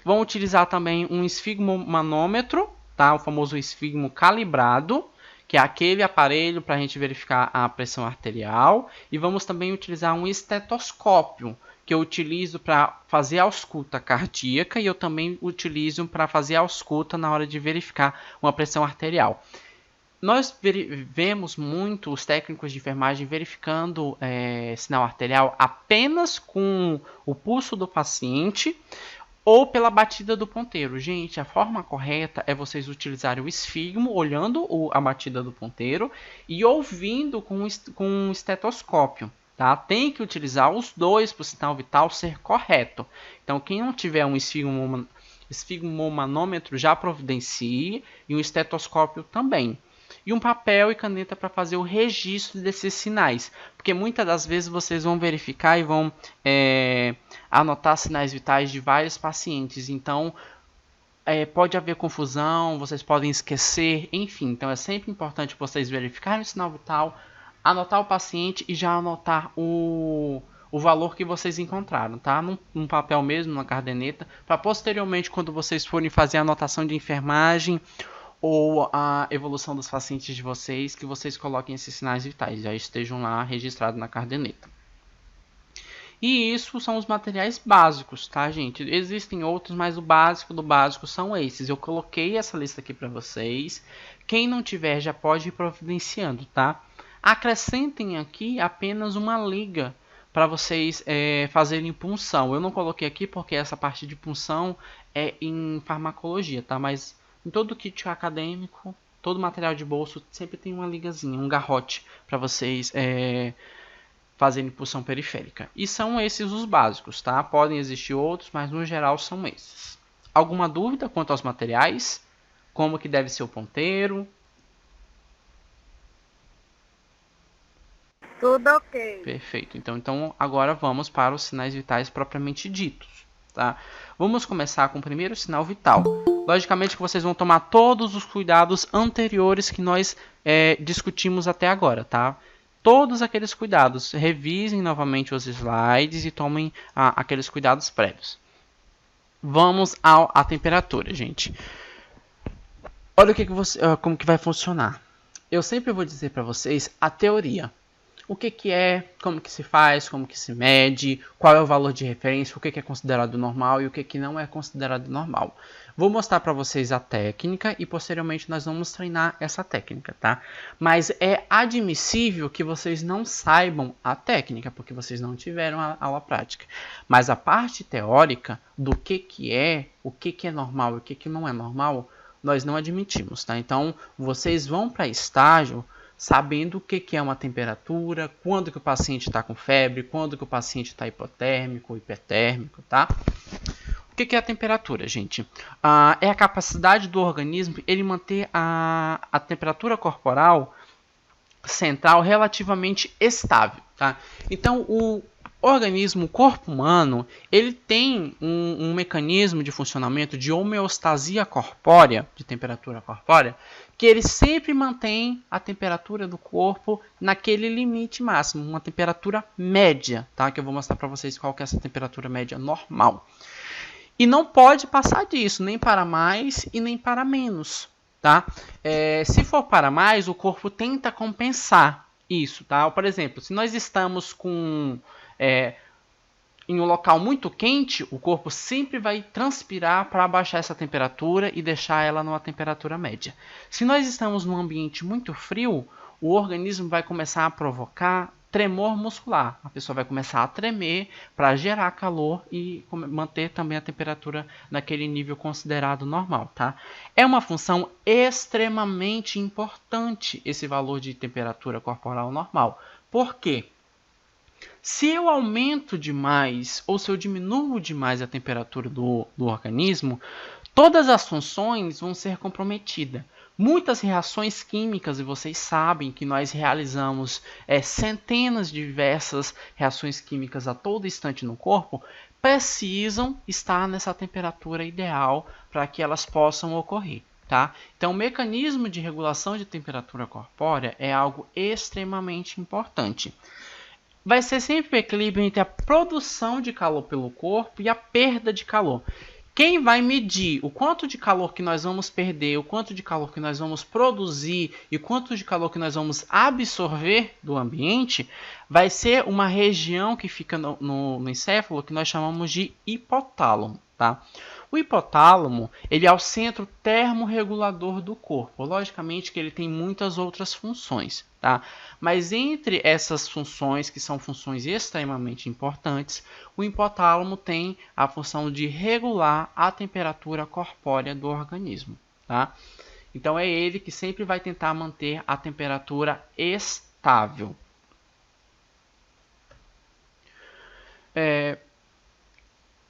Vão utilizar também um esfigmomanômetro, tá? O famoso esfigmo calibrado, que é aquele aparelho para a gente verificar a pressão arterial. E vamos também utilizar um estetoscópio, que eu utilizo para fazer a ausculta cardíaca e eu também utilizo para fazer a ausculta na hora de verificar uma pressão arterial. Nós vemos muito os técnicos de enfermagem verificando sinal arterial apenas com o pulso do paciente ou pela batida do ponteiro. Gente, a forma correta é vocês utilizarem o esfigmo, olhando a batida do ponteiro e ouvindo com um estetoscópio. Tá? Tem que utilizar os dois para o sinal vital ser correto. Então, quem não tiver um esfigmomanômetro já providencie e um estetoscópio também. E um papel e caneta para fazer o registro desses sinais. Porque muitas das vezes vocês vão verificar e vão anotar sinais vitais de vários pacientes. Então, pode haver confusão, vocês podem esquecer, enfim. Então, é sempre importante vocês verificarem o sinal vital, anotar o paciente e já anotar o o valor que vocês encontraram, tá? Num papel mesmo, na caderneta, para posteriormente, quando vocês forem fazer a anotação de enfermagem ou a evolução dos pacientes de vocês, que vocês coloquem esses sinais vitais, já estejam lá registrados na caderneta. E isso são os materiais básicos, tá, gente? Existem outros, mas o básico do básico são esses. Eu coloquei essa lista aqui para vocês. Quem não tiver já pode ir providenciando, tá? Acrescentem aqui apenas uma liga para vocês fazerem punção. Eu não coloquei aqui porque essa parte de punção é em farmacologia, tá? Mas em todo kit acadêmico, todo material de bolso sempre tem uma ligazinha, um garrote para vocês fazerem punção periférica. E são esses os básicos, tá? Podem existir outros, mas no geral são esses. Alguma dúvida quanto aos materiais? Como que deve ser o ponteiro? Tudo ok. Perfeito. Então agora vamos para os sinais vitais propriamente ditos, tá? Vamos começar com o primeiro sinal vital. Logicamente que vocês vão tomar todos os cuidados anteriores que nós discutimos até agora, tá? Todos aqueles cuidados. Revisem novamente os slides e tomem aqueles cuidados prévios. Vamos à temperatura, gente. Olha como que vai funcionar. Eu sempre vou dizer para vocês a teoria. O que é, como que se faz, como que se mede, qual é o valor de referência, o que é considerado normal e o que não é considerado normal. Vou mostrar para vocês a técnica e posteriormente nós vamos treinar essa técnica, tá? Mas é admissível que vocês não saibam a técnica, porque vocês não tiveram a aula prática. Mas a parte teórica do o que é normal e o que não é normal, nós não admitimos, tá? Então, vocês vão para estágio sabendo o que é uma temperatura, quando que o paciente está com febre, quando que o paciente está hipotérmico, hipertérmico, tá? O que é a temperatura, gente? É a capacidade do organismo ele manter a temperatura corporal central relativamente estável, tá? Então, o organismo, o corpo humano, ele tem um mecanismo de funcionamento de homeostasia corpórea, de temperatura corpórea, que ele sempre mantém a temperatura do corpo naquele limite máximo, uma temperatura média, tá? Que eu vou mostrar para vocês qual que é essa temperatura média normal. E não pode passar disso, nem para mais e nem para menos, tá? Se for para mais, o corpo tenta compensar isso, tá? Por exemplo, se nós estamos em um local muito quente, o corpo sempre vai transpirar para abaixar essa temperatura e deixar ela numa temperatura média. Se nós estamos num ambiente muito frio, o organismo vai começar a provocar tremor muscular. A pessoa vai começar a tremer para gerar calor e manter também a temperatura naquele nível considerado normal, tá? É uma função extremamente importante esse valor de temperatura corporal normal. Por quê? Se eu aumento demais ou se eu diminuo demais a temperatura do organismo, todas as funções vão ser comprometidas. Muitas reações químicas, e vocês sabem que nós realizamos centenas de diversas reações químicas a todo instante no corpo, precisam estar nessa temperatura ideal para que elas possam ocorrer. Tá? Então, o mecanismo de regulação de temperatura corpórea é algo extremamente importante. Vai ser sempre o equilíbrio entre a produção de calor pelo corpo e a perda de calor. Quem vai medir o quanto de calor que nós vamos perder, o quanto de calor que nós vamos produzir e o quanto de calor que nós vamos absorver do ambiente vai ser uma região que fica no encéfalo que nós chamamos de hipotálamo, tá? O hipotálamo ele é o centro termorregulador do corpo. Logicamente que ele tem muitas outras funções, tá? Mas entre essas funções, que são funções extremamente importantes, o hipotálamo tem a função de regular a temperatura corpórea do organismo, tá? Então é ele que sempre vai tentar manter a temperatura estável.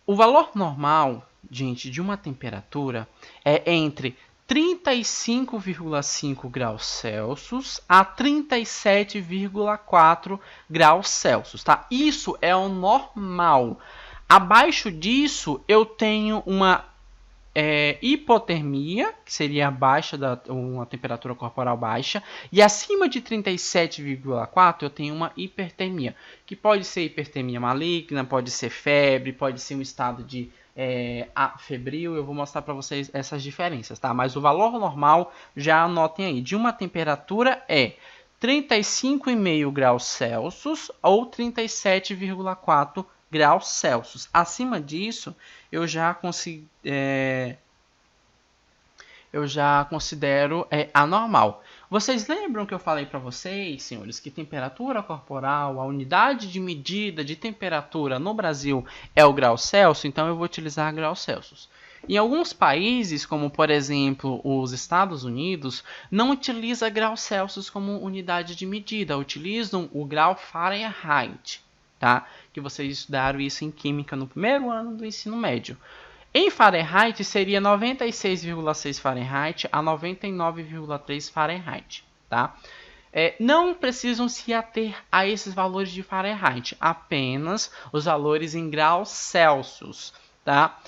O valor normal, gente, de uma temperatura é entre 35,5 graus Celsius a 37,4 graus Celsius, tá? Isso é o normal. Abaixo disso, eu tenho uma hipotermia, que seria abaixo uma temperatura corporal baixa, e acima de 37,4 eu tenho uma hipertermia, que pode ser hipertermia maligna, pode ser febre, pode ser um estado de febril. Eu vou mostrar para vocês essas diferenças, tá? Mas o valor normal, já anotem aí, de uma temperatura é 35,5 graus Celsius ou 37,4 graus Celsius. Acima disso, eu já considero anormal. Vocês lembram que eu falei para vocês, senhores, que temperatura corporal, a unidade de medida de temperatura no Brasil é o grau Celsius? Então eu vou utilizar grau Celsius. Em alguns países, como por exemplo os Estados Unidos, não utiliza grau Celsius como unidade de medida, utilizam o grau Fahrenheit, tá? Que vocês estudaram isso em química no primeiro ano do ensino médio. Em Fahrenheit seria 96,6 Fahrenheit a 99,3 Fahrenheit, tá? Não precisam se ater a esses valores de Fahrenheit, apenas os valores em graus Celsius, tá?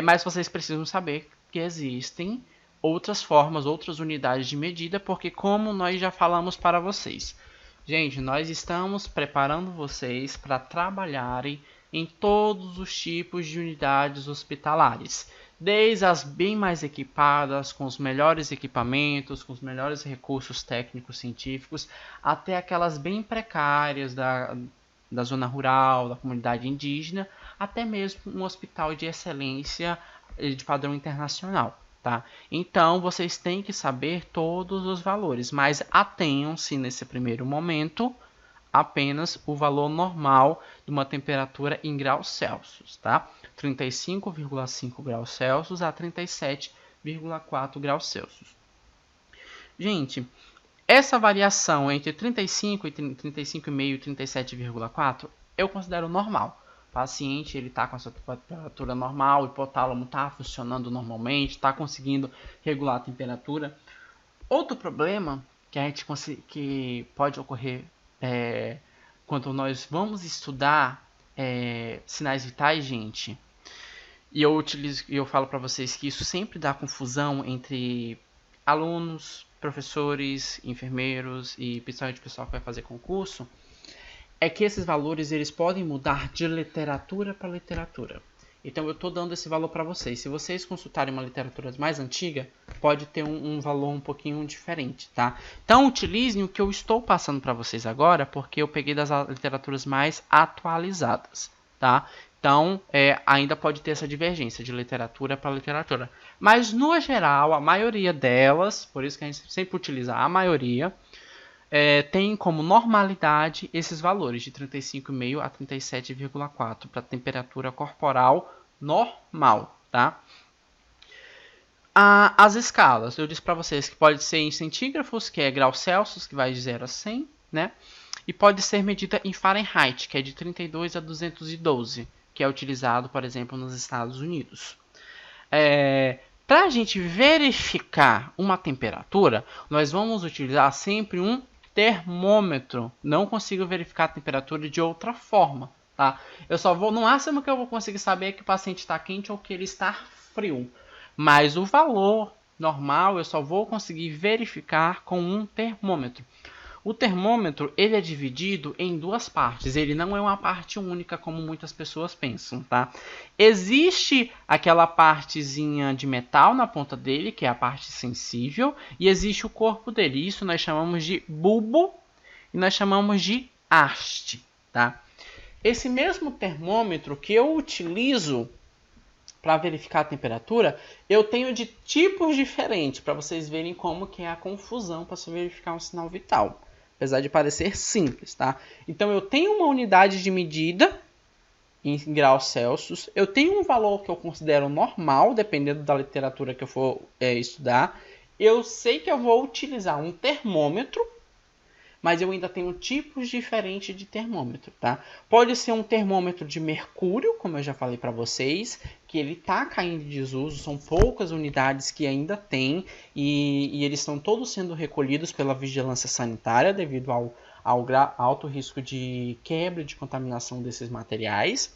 Mas vocês precisam saber que existem outras formas, outras unidades de medida, porque como nós já falamos para vocês, gente, nós estamos preparando vocês para trabalharem em todos os tipos de unidades hospitalares, desde as bem mais equipadas, com os melhores equipamentos, com os melhores recursos técnicos científicos, até aquelas bem precárias da zona rural, da comunidade indígena, até mesmo um hospital de excelência de padrão internacional. Tá? Então, vocês têm que saber todos os valores, mas atenham-se nesse primeiro momento apenas o valor normal de uma temperatura em graus Celsius, tá? 35,5 graus Celsius a 37,4 graus Celsius. Gente, essa variação entre 35 e 35,5 e 37,4 eu considero normal. O paciente está com a sua temperatura normal, o hipotálamo está funcionando normalmente, está conseguindo regular a temperatura. Outro problema que pode ocorrer quando nós vamos estudar sinais vitais, gente, e eu falo para vocês que isso sempre dá confusão entre alunos, professores, enfermeiros e pessoal que vai fazer concurso, é que esses valores eles podem mudar de literatura para literatura. Então eu estou dando esse valor para vocês. Se vocês consultarem uma literatura mais antiga, pode ter um valor um pouquinho diferente, tá? Então utilizem o que eu estou passando para vocês agora, porque eu peguei das literaturas mais atualizadas, tá? Então ainda pode ter essa divergência de literatura para literatura. Mas no geral, a maioria delas, por isso que a gente sempre utiliza a maioria, tem como normalidade esses valores de 35,5 a 37,4 para temperatura corporal normal, tá? As escalas, eu disse para vocês que pode ser em centígrados, que é graus Celsius, que vai de 0 a 100, né? E pode ser medida em Fahrenheit, que é de 32 a 212, que é utilizado, por exemplo, nos Estados Unidos. Para a gente verificar uma temperatura, nós vamos utilizar sempre um termômetro. Não consigo verificar a temperatura de outra forma, tá? No máximo que eu vou conseguir saber é que o paciente está quente ou que ele está frio. Mas o valor normal eu só vou conseguir verificar com um termômetro. O termômetro ele é dividido em duas partes. Ele não é uma parte única como muitas pessoas pensam, tá? Existe aquela partezinha de metal na ponta dele, que é a parte sensível, e existe o corpo dele. Isso nós chamamos de bulbo e nós chamamos de haste, tá? Esse mesmo termômetro que eu utilizo para verificar a temperatura, eu tenho de tipos diferentes, para vocês verem como que é a confusão para se verificar um sinal vital. Apesar de parecer simples, tá? Então, eu tenho uma unidade de medida em graus Celsius. Eu tenho um valor que eu considero normal, dependendo da literatura que eu for estudar. Eu sei que eu vou utilizar um termômetro, mas eu ainda tenho tipos diferentes de termômetro, tá? Pode ser um termômetro de mercúrio, como eu já falei para vocês, que ele está caindo em desuso, são poucas unidades que ainda tem, e eles estão todos sendo recolhidos pela vigilância sanitária devido ao alto risco de quebra e de contaminação desses materiais.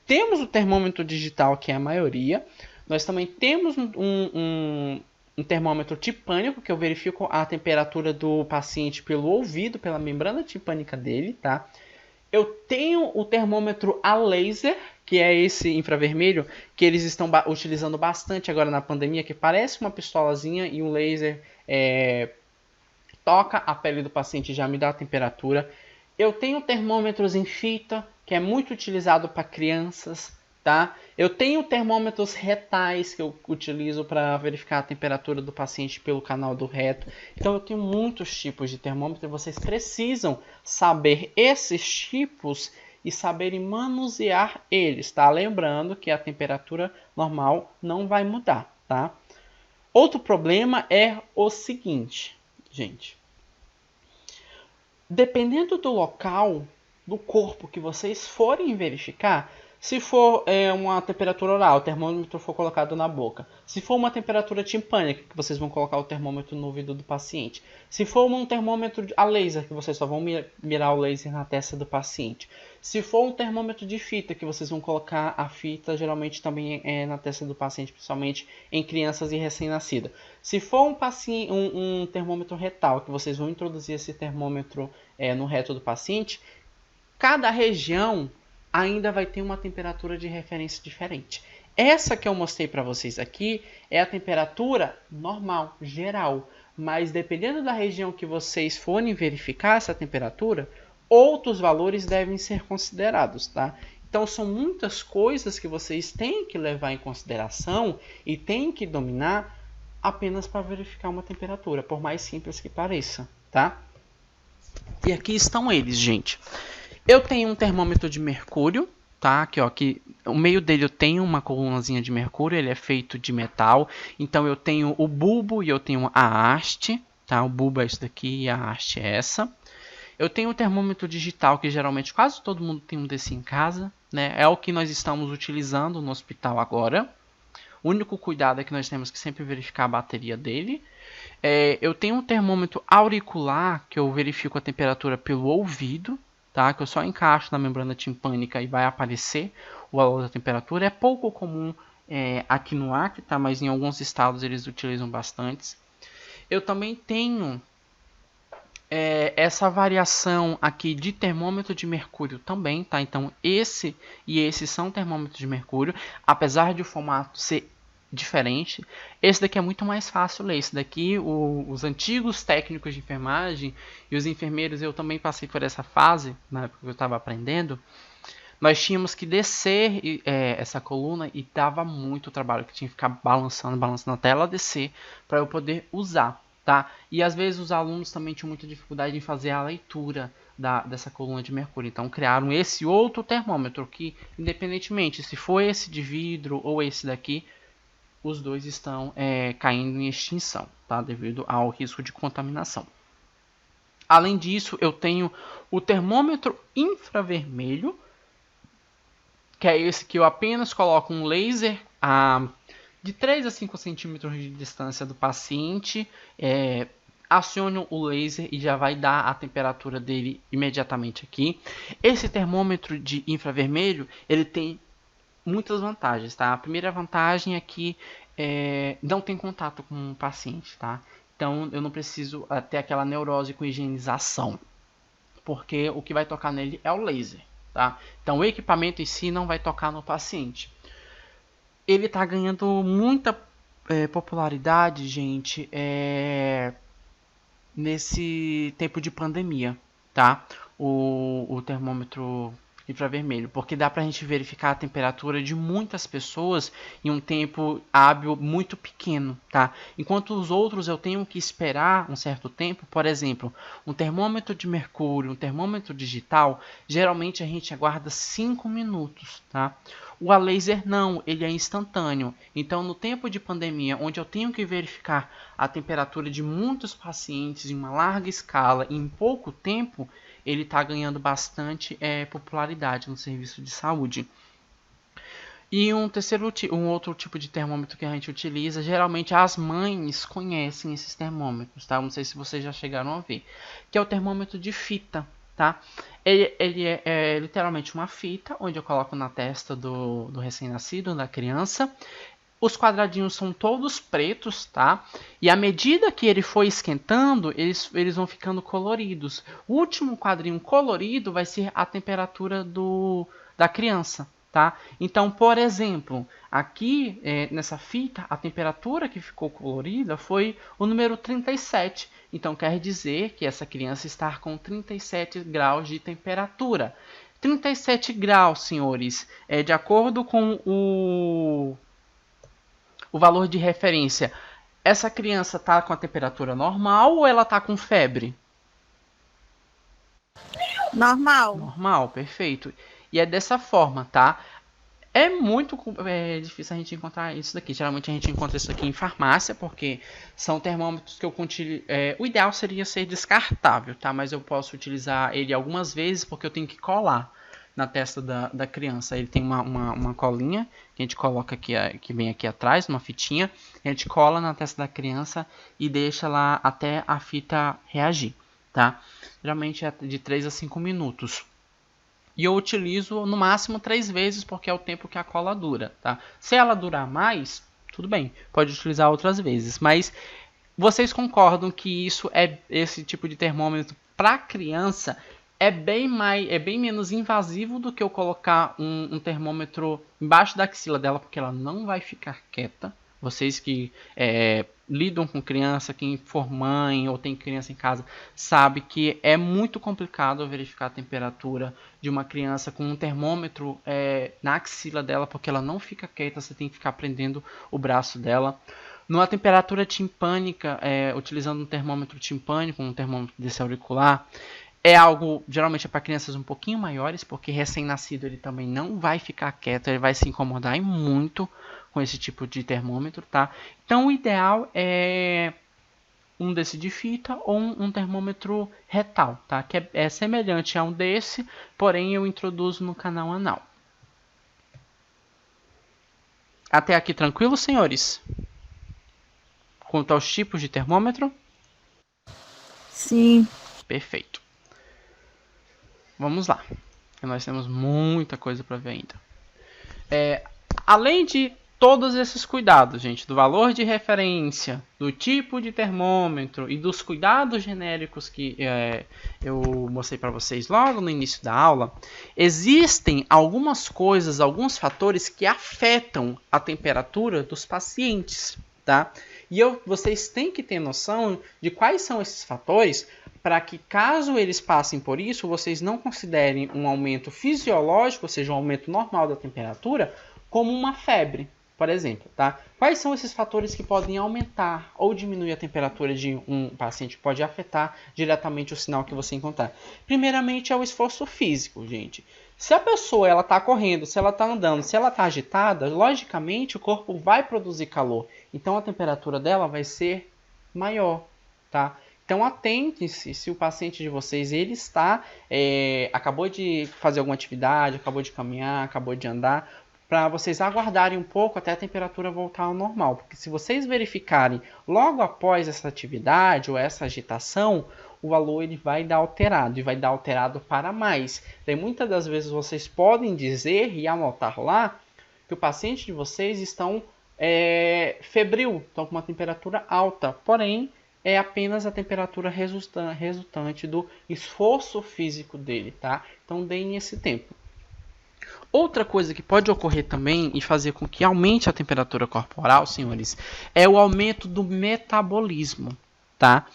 Temos o termômetro digital, que é a maioria. Nós também temos um termômetro timpânico, que eu verifico a temperatura do paciente pelo ouvido, pela membrana timpânica dele, tá? Eu tenho o termômetro a laser, que é esse infravermelho, que eles estão utilizando bastante agora na pandemia, que parece uma pistolazinha e um laser toca a pele do paciente e já me dá a temperatura. Eu tenho termômetros em fita, que é muito utilizado para crianças, tá? Eu tenho termômetros retais que eu utilizo para verificar a temperatura do paciente pelo canal do reto. Então eu tenho muitos tipos de termômetro e vocês precisam saber esses tipos e saberem manusear eles, tá? Lembrando que a temperatura normal não vai mudar, tá? Outro problema é o seguinte, gente. Dependendo do local do corpo que vocês forem verificar, se for uma temperatura oral, o termômetro for colocado na boca. Se for uma temperatura timpânica, que vocês vão colocar o termômetro no ouvido do paciente. Se for um termômetro a laser, que vocês só vão mirar o laser na testa do paciente. Se for um termômetro de fita, que vocês vão colocar a fita, geralmente também na testa do paciente, principalmente em crianças e recém-nascidas. Se for um termômetro retal, que vocês vão introduzir esse termômetro no reto do paciente, cada região ainda vai ter uma temperatura de referência diferente. Essa que eu mostrei para vocês aqui é a temperatura normal, geral. Mas dependendo da região que vocês forem verificar essa temperatura, outros valores devem ser considerados, tá? Então são muitas coisas que vocês têm que levar em consideração e têm que dominar apenas para verificar uma temperatura, por mais simples que pareça, tá? E aqui estão eles, gente. Eu tenho um termômetro de mercúrio, tá? Aqui, o meio dele eu tenho uma colunazinha de mercúrio, ele é feito de metal. Então eu tenho o bulbo e eu tenho a haste, tá? O bulbo é esse daqui e a haste é essa. Eu tenho o termômetro digital, que geralmente quase todo mundo tem um desse em casa, né? É o que nós estamos utilizando no hospital agora. O único cuidado é que nós temos que sempre verificar a bateria dele. Eu tenho um termômetro auricular, que eu verifico a temperatura pelo ouvido, tá? Que eu só encaixo na membrana timpânica e vai aparecer o valor da temperatura. É pouco comum aqui no Acre, tá? Mas em alguns estados eles utilizam bastante. Eu também tenho essa variação aqui de termômetro de mercúrio também, tá? Então esse e esse são termômetros de mercúrio, apesar de o formato ser diferente. Esse daqui é muito mais fácil ler. Esse daqui, os antigos técnicos de enfermagem e os enfermeiros, eu também passei por essa fase, na época que eu estava aprendendo. Nós tínhamos que descer essa coluna e dava muito trabalho, que tinha que ficar balançando até ela descer para eu poder usar, tá? E às vezes os alunos também tinham muita dificuldade em fazer a leitura dessa coluna de mercúrio. Então criaram esse outro termômetro que, independentemente se for esse de vidro ou esse daqui, os dois estão caindo em extinção, tá? Devido ao risco de contaminação. Além disso, eu tenho o termômetro infravermelho, que é esse que eu apenas coloco um laser de 3 a 5 centímetros de distância do paciente, aciono o laser e já vai dar a temperatura dele imediatamente aqui. Esse termômetro de infravermelho, ele tem muitas vantagens, tá? A primeira vantagem é que não tem contato com o paciente, tá? Então eu não preciso ter aquela neurose com higienização, porque o que vai tocar nele é o laser, tá? Então o equipamento em si não vai tocar no paciente. Ele está ganhando muita popularidade, gente, nesse tempo de pandemia, tá? O termômetro infravermelho, porque dá pra gente verificar a temperatura de muitas pessoas em um tempo hábil muito pequeno, tá? Enquanto os outros eu tenho que esperar um certo tempo, por exemplo, um termômetro de mercúrio, um termômetro digital, geralmente a gente aguarda 5 minutos, tá? O a laser não, ele é instantâneo. Então, no tempo de pandemia, onde eu tenho que verificar a temperatura de muitos pacientes em uma larga escala em pouco tempo, ele está ganhando bastante popularidade no serviço de saúde. E um outro tipo de termômetro que a gente utiliza, geralmente as mães conhecem esses termômetros, tá? Não sei se vocês já chegaram a ver, que é o termômetro de fita, tá? Ele é literalmente uma fita, onde eu coloco na testa do recém-nascido, da criança. os quadradinhos são todos pretos, tá? E à medida que ele for esquentando, eles vão ficando coloridos. O último quadrinho colorido vai ser a temperatura da criança, tá? Então, por exemplo, aqui nessa fita, a temperatura que ficou colorida foi o número 37. Então, quer dizer que essa criança está com 37 graus de temperatura. 37 graus, senhores, é de acordo com o valor de referência. Essa criança está com a temperatura normal ou ela está com febre? Normal. Normal, perfeito. E é dessa forma, tá? É muito difícil a gente encontrar isso daqui. Geralmente a gente encontra isso aqui em farmácia, porque são termômetros que eu utilizo. O ideal seria ser descartável, tá? Mas eu posso utilizar ele algumas vezes, porque eu tenho que colar na testa da criança. Ele tem uma colinha que a gente coloca aqui, que vem aqui atrás, uma fitinha. A gente cola na testa da criança e deixa lá até a fita reagir, tá? Geralmente é de 3 a 5 minutos. E eu utilizo no máximo 3 vezes, porque é o tempo que a cola dura, tá? Se ela durar mais, tudo bem, pode utilizar outras vezes. Mas vocês concordam que esse tipo de termômetro para criança é bem menos invasivo do que eu colocar um termômetro embaixo da axila dela, porque ela não vai ficar quieta. Vocês que lidam com criança, quem for mãe ou tem criança em casa, sabe que é muito complicado verificar a temperatura de uma criança com um termômetro na axila dela, porque ela não fica quieta, você tem que ficar prendendo o braço dela. Numa temperatura timpânica, utilizando um termômetro timpânico, um termômetro desse auricular, é algo, geralmente é para crianças um pouquinho maiores, porque recém-nascido ele também não vai ficar quieto, ele vai se incomodar e muito com esse tipo de termômetro, tá? Então o ideal é um desse de fita ou um termômetro retal, tá? Que é semelhante a um desse, porém eu introduzo no canal anal. Até aqui tranquilo, senhores? Quanto aos tipos de termômetro? Sim. Perfeito. Vamos lá. Nós temos muita coisa para ver ainda. Além de todos esses cuidados, gente, do valor de referência, do tipo de termômetro e dos cuidados genéricos que eu mostrei para vocês logo no início da aula, existem algumas coisas, alguns fatores que afetam a temperatura dos pacientes, tá? E vocês têm que ter noção de quais são esses fatores, para que, caso eles passem por isso, vocês não considerem um aumento fisiológico, ou seja, um aumento normal da temperatura, como uma febre, por exemplo, tá? Quais são esses fatores que podem aumentar ou diminuir a temperatura de um paciente, que pode afetar diretamente o sinal que você encontrar? Primeiramente é o esforço físico, gente. Se a pessoa ela está correndo, se ela está andando, se ela está agitada, logicamente o corpo vai produzir calor. Então a temperatura dela vai ser maior, tá? Então atentem-se se o paciente de vocês ele está acabou de fazer alguma atividade, acabou de caminhar, acabou de andar, para vocês aguardarem um pouco até a temperatura voltar ao normal. Porque se vocês verificarem logo após essa atividade ou essa agitação, o valor ele vai dar alterado e vai dar alterado para mais. Daí muitas das vezes vocês podem dizer e anotar lá que o paciente de vocês estão febril, estão com uma temperatura alta, porém é apenas a temperatura resultante do esforço físico dele, tá? Então deem esse tempo. Outra coisa que pode ocorrer também e fazer com que aumente a temperatura corporal, senhores, é o aumento do metabolismo, tá?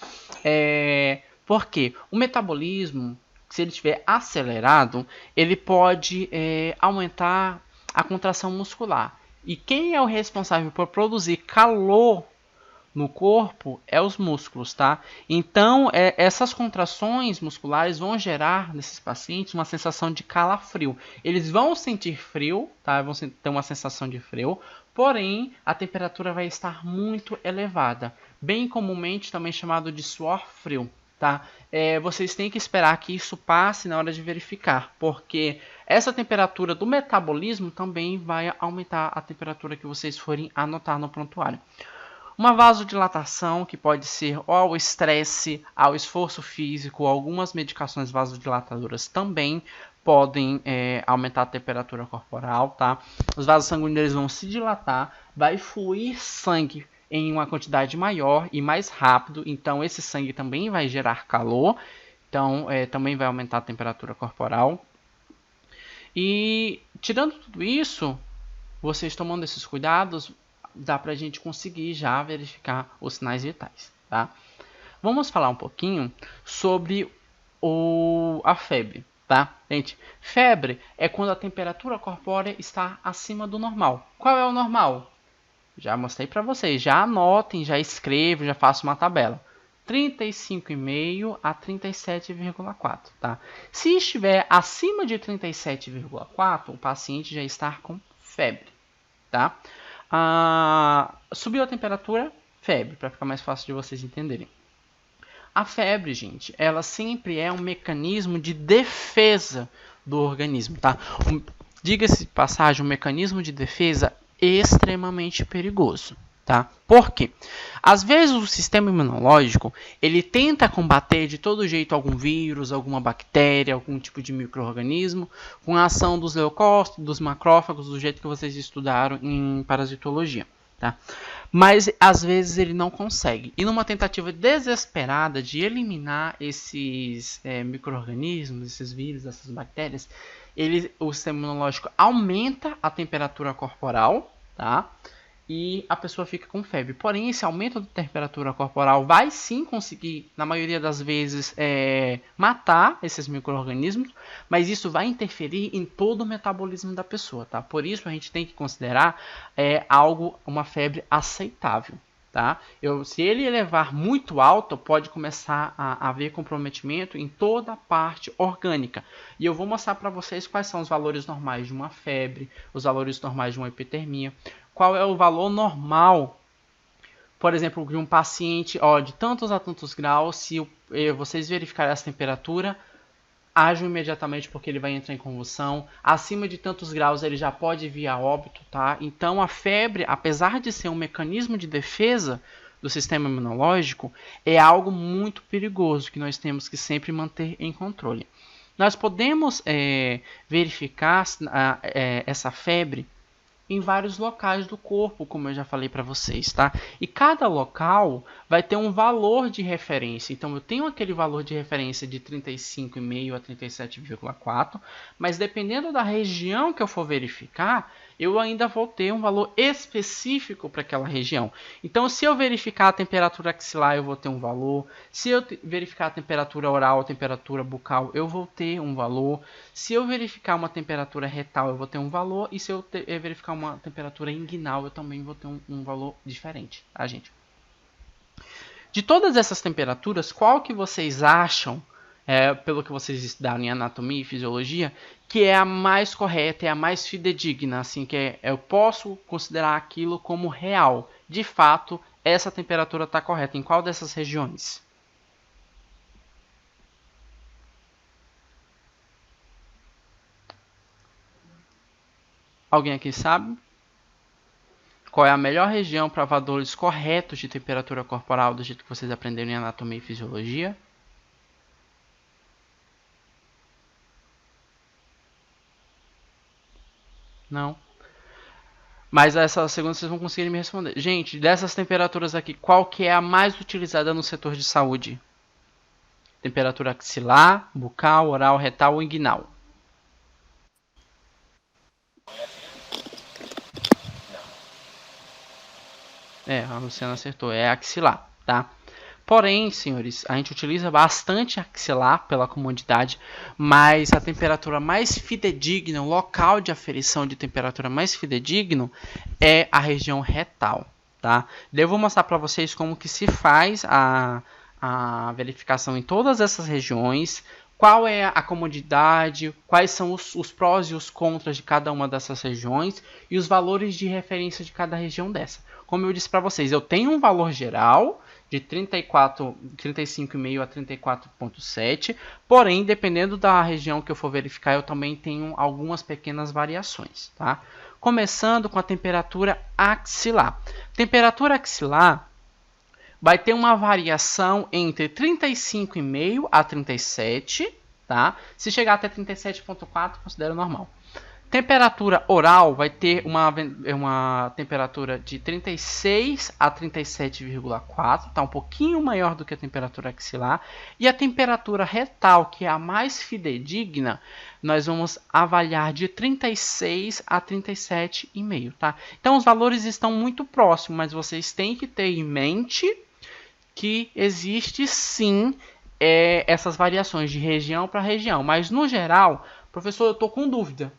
Porque o metabolismo, se ele estiver acelerado, ele pode aumentar a contração muscular. E quem é o responsável por produzir calor no corpo é os músculos, tá? Então, essas contrações musculares vão gerar nesses pacientes uma sensação de calafrio. Eles vão sentir frio, tá? Vão ter uma sensação de frio, porém, a temperatura vai estar muito elevada, bem comumente também chamado de suor frio, tá? Vocês têm que esperar que isso passe na hora de verificar, porque essa temperatura do metabolismo também vai aumentar a temperatura que vocês forem anotar no prontuário. Uma vasodilatação, que pode ser ou ao estresse, ao esforço físico, algumas medicações vasodilatadoras também podem aumentar a temperatura corporal, tá? Os vasos sanguíneos vão se dilatar, vai fluir sangue em uma quantidade maior e mais rápido, então esse sangue também vai gerar calor, então também vai aumentar a temperatura corporal. E tirando tudo isso, vocês tomando esses cuidados, dá pra gente conseguir já verificar os sinais vitais, tá? Vamos falar um pouquinho sobre a febre. Tá? Gente, febre é quando a temperatura corpórea está acima do normal. Qual é o normal? Já mostrei para vocês. Já anotem, já escrevo, já faço uma tabela. 35,5 a 37,4. Tá? Se estiver acima de 37,4, o paciente já está com febre. Tá? Subiu a temperatura, febre, para ficar mais fácil de vocês entenderem. A febre, gente, ela sempre é um mecanismo de defesa do organismo, tá? Diga-se de passagem, um mecanismo de defesa extremamente perigoso, tá? Por quê? Às vezes o sistema imunológico, ele tenta combater de todo jeito algum vírus, alguma bactéria, algum tipo de micro-organismo, com a ação dos leucócitos, dos macrófagos, do jeito que vocês estudaram em parasitologia, tá? Mas às vezes ele não consegue. E numa tentativa desesperada de eliminar esses micro-organismos, esses vírus, essas bactérias, o sistema imunológico aumenta a temperatura corporal, tá? E a pessoa fica com febre. Porém, esse aumento da temperatura corporal vai sim conseguir, na maioria das vezes, matar esses micro-organismos, mas isso vai interferir em todo o metabolismo da pessoa, tá? Por isso a gente tem que considerar uma febre aceitável, tá? Se ele elevar muito alto, pode começar a haver comprometimento em toda a parte orgânica. E eu vou mostrar para vocês quais são os valores normais de uma febre, os valores normais de uma hipotermia. Qual é o valor normal, por exemplo, de um paciente de tantos a tantos graus. Se vocês verificarem essa temperatura, ajam imediatamente porque ele vai entrar em convulsão. Acima de tantos graus ele já pode vir a óbito, tá? Então a febre, apesar de ser um mecanismo de defesa do sistema imunológico, é algo muito perigoso que nós temos que sempre manter em controle. Nós podemos verificar essa febre em vários locais do corpo, como eu já falei para vocês, tá? E cada local vai ter um valor de referência. Então, eu tenho aquele valor de referência de 35,5 a 37,4, mas dependendo da região que eu for verificar, eu ainda vou ter um valor específico para aquela região. Então, se eu verificar a temperatura axilar, eu vou ter um valor. Se eu verificar a temperatura oral, a temperatura bucal, eu vou ter um valor. Se eu verificar uma temperatura retal, eu vou ter um valor. E se eu verificar uma temperatura inguinal, eu também vou ter um valor diferente, tá, gente? De todas essas temperaturas, qual que vocês acham, pelo que vocês estudaram em anatomia e fisiologia, que é a mais correta, é a mais fidedigna, assim, que eu posso considerar aquilo como real? De fato, essa temperatura está correta. Em qual dessas regiões? Alguém aqui sabe? Qual é a melhor região para valores corretos de temperatura corporal do jeito que vocês aprenderam em anatomia e fisiologia? Não. Mas essa segunda vocês vão conseguir me responder. Gente, dessas temperaturas aqui, qual que é a mais utilizada no setor de saúde? Temperatura axilar, bucal, oral, retal ou inguinal? A Luciana acertou. É axilar, tá? Porém, senhores, a gente utiliza bastante axilar pela comodidade, mas a temperatura mais fidedigna, o local de aferição de temperatura mais fidedigno é a região retal, tá? Eu vou mostrar para vocês como que se faz a verificação em todas essas regiões, qual é a comodidade, quais são os prós e os contras de cada uma dessas regiões e os valores de referência de cada região dessa. Como eu disse para vocês, eu tenho um valor geral de 35,5 a 34,7, porém, dependendo da região que eu for verificar, eu também tenho algumas pequenas variações, tá? Começando com a temperatura axilar. Temperatura axilar vai ter uma variação entre 35,5 a 37, tá? Se chegar até 37,4, considero normal. Temperatura oral vai ter uma temperatura de 36 a 37,4, tá um pouquinho maior do que a temperatura axilar. E a temperatura retal, que é a mais fidedigna, nós vamos avaliar de 36 a 37,5, tá? Então os valores estão muito próximos, mas vocês têm que ter em mente que existe sim essas variações de região para região. Mas no geral, professor, eu estou com dúvida.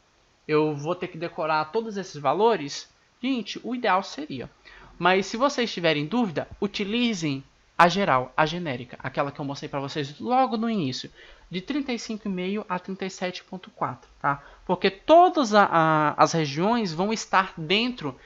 Eu vou ter que decorar todos esses valores? Gente, o ideal seria. Mas se vocês tiverem dúvida, utilizem a geral, a genérica, aquela que eu mostrei para vocês logo no início, de 35,5 a 37,4, tá? Porque todas as regiões vão estar dentro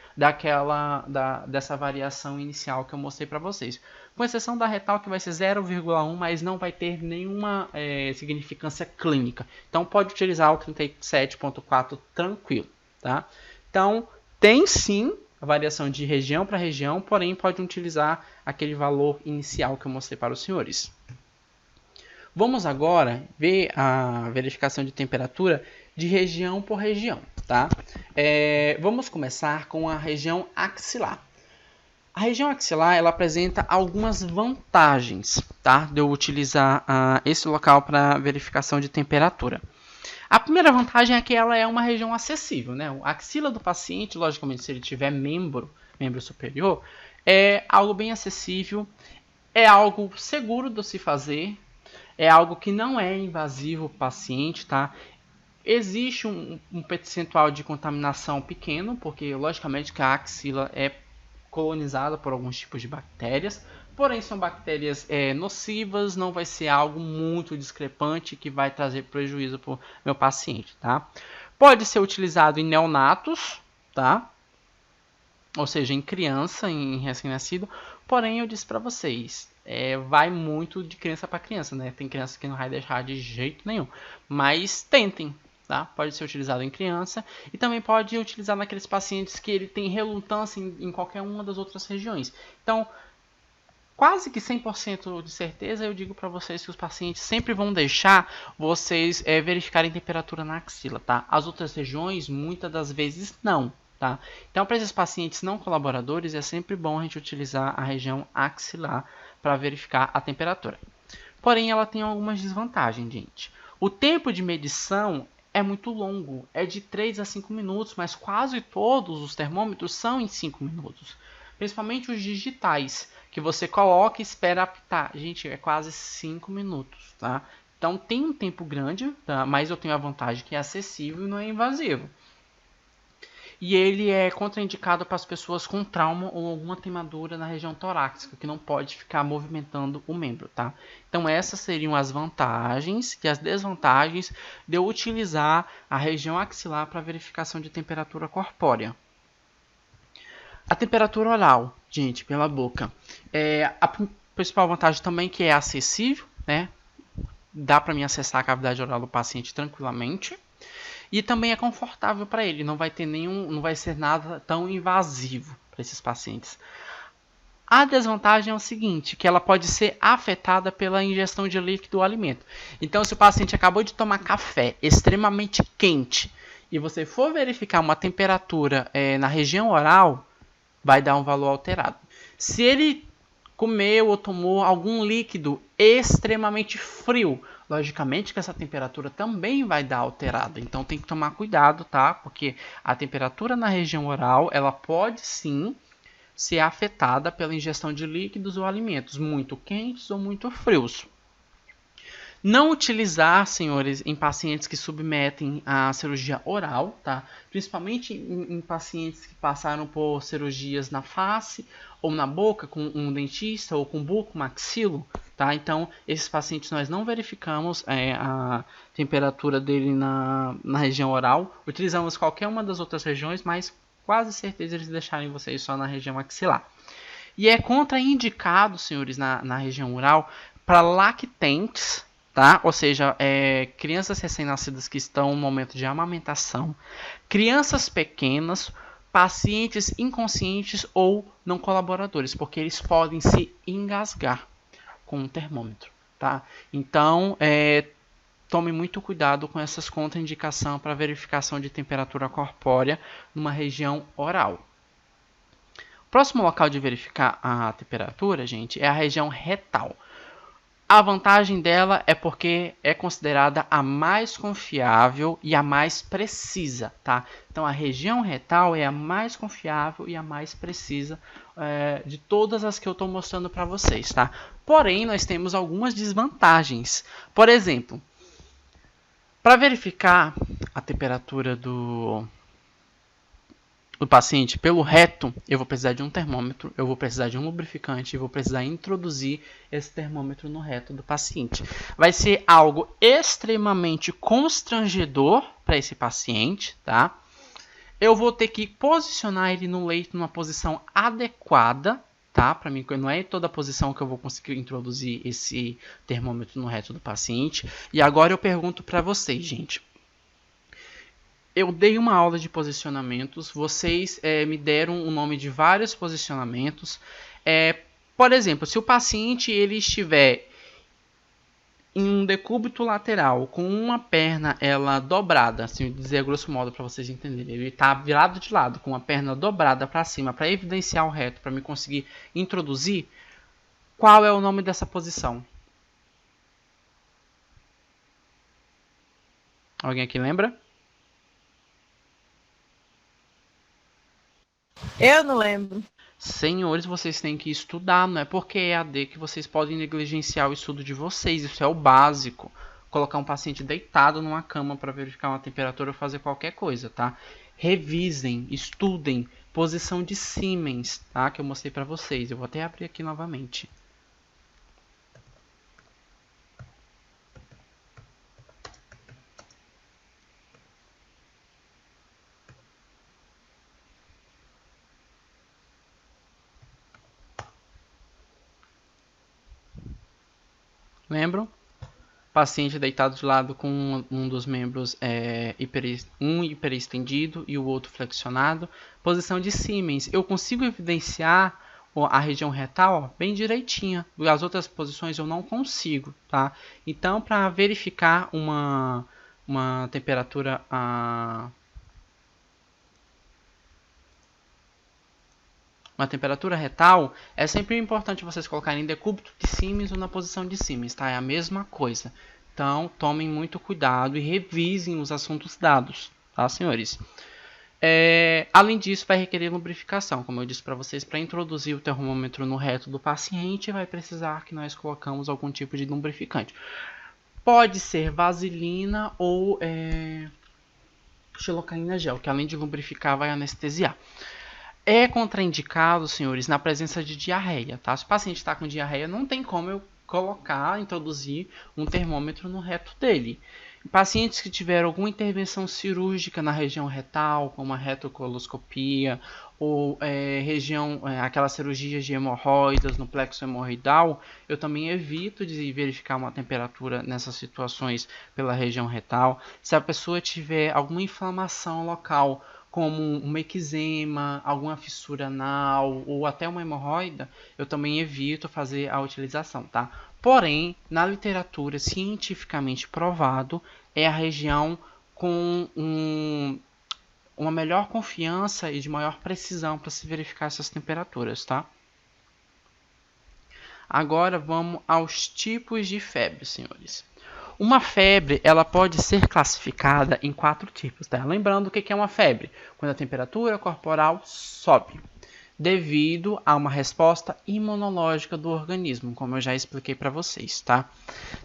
dessa variação inicial que eu mostrei para vocês. Com exceção da retal, que vai ser 0,1, mas não vai ter nenhuma significância clínica. Então, pode utilizar o 37,4 tranquilo, tá? Então, tem sim a variação de região para região, porém, pode utilizar aquele valor inicial que eu mostrei para os senhores. Vamos agora ver a verificação de temperatura de região por região, tá? Vamos começar com a região axilar. A região axilar, ela apresenta algumas vantagens, tá? De eu utilizar esse local para verificação de temperatura. A primeira vantagem é que ela é uma região acessível, né? A axila do paciente, logicamente, se ele tiver membro superior, é algo bem acessível, é algo seguro de se fazer, é algo que não é invasivo para o paciente, tá? Existe um percentual de contaminação pequeno, porque logicamente que a axila é colonizada por alguns tipos de bactérias, porém são bactérias nocivas, não vai ser algo muito discrepante que vai trazer prejuízo para o meu paciente, tá? Pode ser utilizado em neonatos, tá? Ou seja, em criança, em recém-nascido, porém eu disse para vocês, vai muito de criança para criança, né? Tem criança que não vai deixar de jeito nenhum, mas tentem. Tá? Pode ser utilizado em criança e também pode utilizar naqueles pacientes que ele tem relutância em qualquer uma das outras regiões. Então, quase que 100% de certeza eu digo para vocês que os pacientes sempre vão deixar vocês verificarem temperatura na axila. Tá? As outras regiões, muitas das vezes, não. Tá? Então, para esses pacientes não colaboradores, é sempre bom a gente utilizar a região axilar para verificar a temperatura. Porém, ela tem algumas desvantagens, gente. O tempo de medição é muito longo, é de 3 a 5 minutos, mas quase todos os termômetros são em 5 minutos. Principalmente os digitais, que você coloca e espera apitar. Gente, é quase 5 minutos, tá? Então tem um tempo grande, tá? Mas eu tenho a vantagem que é acessível e não é invasivo. E ele é contraindicado para as pessoas com trauma ou alguma queimadura na região torácica, que não pode ficar movimentando o membro, tá? Então essas seriam as vantagens e as desvantagens de eu utilizar a região axilar para verificação de temperatura corpórea. A temperatura oral, gente, pela boca. A principal vantagem também que é acessível, né? Dá para mim acessar a cavidade oral do paciente tranquilamente. E também é confortável para ele, não vai ser nada tão invasivo para esses pacientes. A desvantagem é o seguinte, que ela pode ser afetada pela ingestão de líquido ou alimento. Então, se o paciente acabou de tomar café extremamente quente e você for verificar uma temperatura na região oral, vai dar um valor alterado. Se ele comeu ou tomou algum líquido extremamente frio, logicamente que essa temperatura também vai dar alterada. Então tem que tomar cuidado, tá? Porque a temperatura na região oral, ela pode sim ser afetada pela ingestão de líquidos ou alimentos muito quentes ou muito frios. Não utilizar, senhores, em pacientes que submetem a cirurgia oral, tá? Principalmente em pacientes que passaram por cirurgias na face ou na boca com um dentista ou com bucomaxilo, tá? Então, esses pacientes nós não verificamos a temperatura dele na região oral. Utilizamos qualquer uma das outras regiões, mas quase certeza eles deixarem vocês só na região axilar. E é contraindicado, senhores, na região oral para lactentes, tá? Ou seja, crianças recém-nascidas que estão no momento de amamentação, crianças pequenas, pacientes inconscientes ou não colaboradores, porque eles podem se engasgar com o termômetro, tá? Então, tome muito cuidado com essas contraindicações para verificação de temperatura corpórea numa região oral. O próximo local de verificar a temperatura, gente, é a região retal. A vantagem dela é porque é considerada a mais confiável e a mais precisa, tá? Então, a região retal é a mais confiável e a mais precisa de todas as que eu estou mostrando para vocês, tá? Porém, nós temos algumas desvantagens. Por exemplo, para verificar a temperatura do paciente pelo reto, eu vou precisar de um termômetro, eu vou precisar de um lubrificante e vou precisar introduzir esse termômetro no reto do paciente. Vai ser algo extremamente constrangedor para esse paciente, tá? Eu vou ter que posicionar ele no leito numa posição adequada, tá? Para mim, não é toda a posição que eu vou conseguir introduzir esse termômetro no reto do paciente. E agora eu pergunto para vocês, gente. Eu dei uma aula de posicionamentos, vocês me deram o nome de vários posicionamentos. Por exemplo, se o paciente ele estiver em um decúbito lateral com uma perna ela dobrada, assim dizer grosso modo para vocês entenderem, ele está virado de lado com a perna dobrada para cima para evidenciar o reto, para me conseguir introduzir, qual é o nome dessa posição? Alguém aqui lembra? Eu não lembro. Senhores, vocês têm que estudar, não é porque é EAD que vocês podem negligenciar o estudo de vocês, isso é o básico. Colocar um paciente deitado numa cama para verificar uma temperatura ou fazer qualquer coisa, tá? Revisem, estudem, posição de Siemens, tá? Que eu mostrei para vocês, eu vou até abrir aqui novamente. Lembram? Paciente deitado de lado com um dos membros hiperestendido e o outro flexionado. Posição de Siemens. Eu consigo evidenciar a região retal bem direitinha. As outras posições eu não consigo, tá? Então, para verificar uma temperatura retal, é sempre importante vocês colocarem em decúbito de Siemens ou na posição de Siemens, tá? É a mesma coisa. Então, tomem muito cuidado e revisem os assuntos dados, tá, senhores? Além disso, vai requerer lubrificação, como eu disse para vocês, para introduzir o termômetro no reto do paciente, vai precisar que nós colocamos algum tipo de lubrificante. Pode ser vaselina ou xilocaína gel, que além de lubrificar, vai anestesiar. É contraindicado, senhores, na presença de diarreia, tá? Se o paciente está com diarreia, não tem como eu introduzir um termômetro no reto dele. Pacientes que tiveram alguma intervenção cirúrgica na região retal, como a retocoloscopia, ou aquelas cirurgias de hemorroidas no plexo hemorroidal, eu também evito de verificar uma temperatura nessas situações pela região retal. Se a pessoa tiver alguma inflamação local, como um eczema, alguma fissura anal ou até uma hemorroida, eu também evito fazer a utilização, tá? Porém, na literatura cientificamente provado, é a região com uma melhor confiança e de maior precisão para se verificar essas temperaturas, tá? Agora vamos aos tipos de febre, senhores. Uma febre, ela pode ser classificada em 4 tipos, tá? Lembrando o que é uma febre? Quando a temperatura corporal sobe, devido a uma resposta imunológica do organismo, como eu já expliquei para vocês, tá?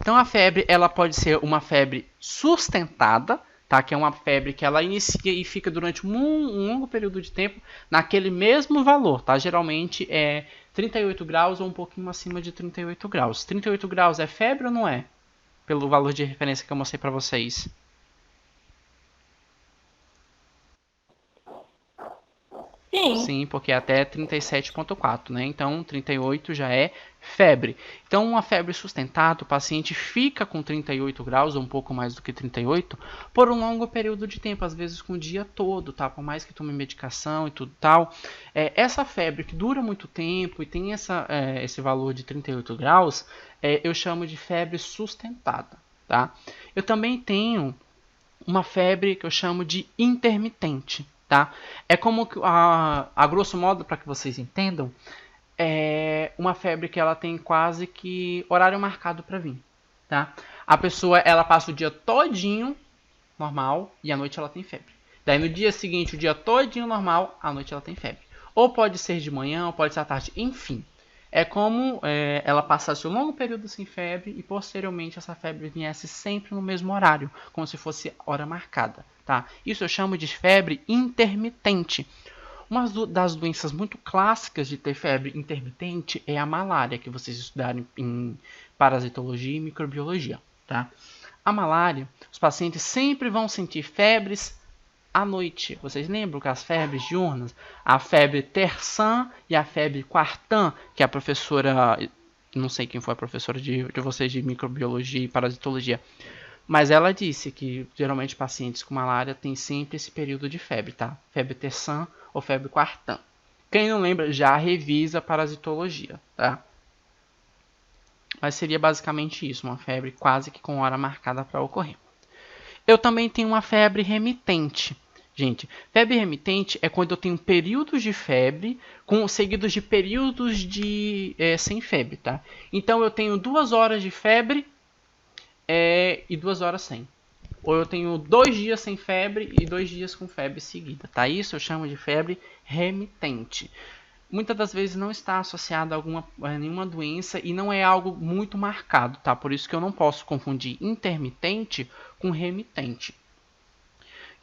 Então, a febre, ela pode ser uma febre sustentada, tá? Que é uma febre que ela inicia e fica durante um longo período de tempo naquele mesmo valor, tá? Geralmente é 38 graus ou um pouquinho acima de 38 graus. 38 graus é febre ou não é? Pelo valor de referência que eu mostrei para vocês. Sim, porque é até 37,4, né? Então, 38 já é febre. Então, uma febre sustentada, o paciente fica com 38 graus, ou um pouco mais do que 38, por um longo período de tempo, às vezes com o dia todo, tá? Por mais que tome medicação e tudo tal. Essa febre que dura muito tempo e tem esse valor de 38 graus, eu chamo de febre sustentada. tá? Eu também tenho uma febre que eu chamo de intermitente, tá? É como que, a grosso modo, para que vocês entendam, é uma febre que ela tem quase que horário marcado para vir, tá? A pessoa, ela passa o dia todinho normal e à noite ela tem febre. Daí no dia seguinte, o dia todinho normal, à noite ela tem febre. Ou pode ser de manhã, ou pode ser à tarde, enfim. É como ela passasse um longo período sem febre e posteriormente essa febre viesse sempre no mesmo horário, como se fosse hora marcada, tá? Isso eu chamo de febre intermitente. Uma das doenças muito clássicas de ter febre intermitente é a malária, que vocês estudaram em parasitologia e microbiologia, tá? A malária, os pacientes sempre vão sentir febres à noite. Vocês lembram que as febres diurnas, a febre terçã e a febre quartã, que a professora, não sei quem foi a professora de vocês de microbiologia e parasitologia, mas ela disse que geralmente pacientes com malária têm sempre esse período de febre, tá? Febre terçã ou febre quartã. Quem não lembra, já revisa a parasitologia, tá? Mas seria basicamente isso, uma febre quase que com hora marcada para ocorrer. Eu também tenho uma febre remitente. Gente, febre remitente é quando eu tenho períodos de febre seguidos de períodos sem febre, tá? Então eu tenho 2 horas de febre e 2 horas sem. Ou eu tenho 2 dias sem febre e 2 dias com febre seguida, tá? Isso eu chamo de febre remitente. Muitas das vezes não está associado a nenhuma doença e não é algo muito marcado, tá? Por isso que eu não posso confundir intermitente com remitente.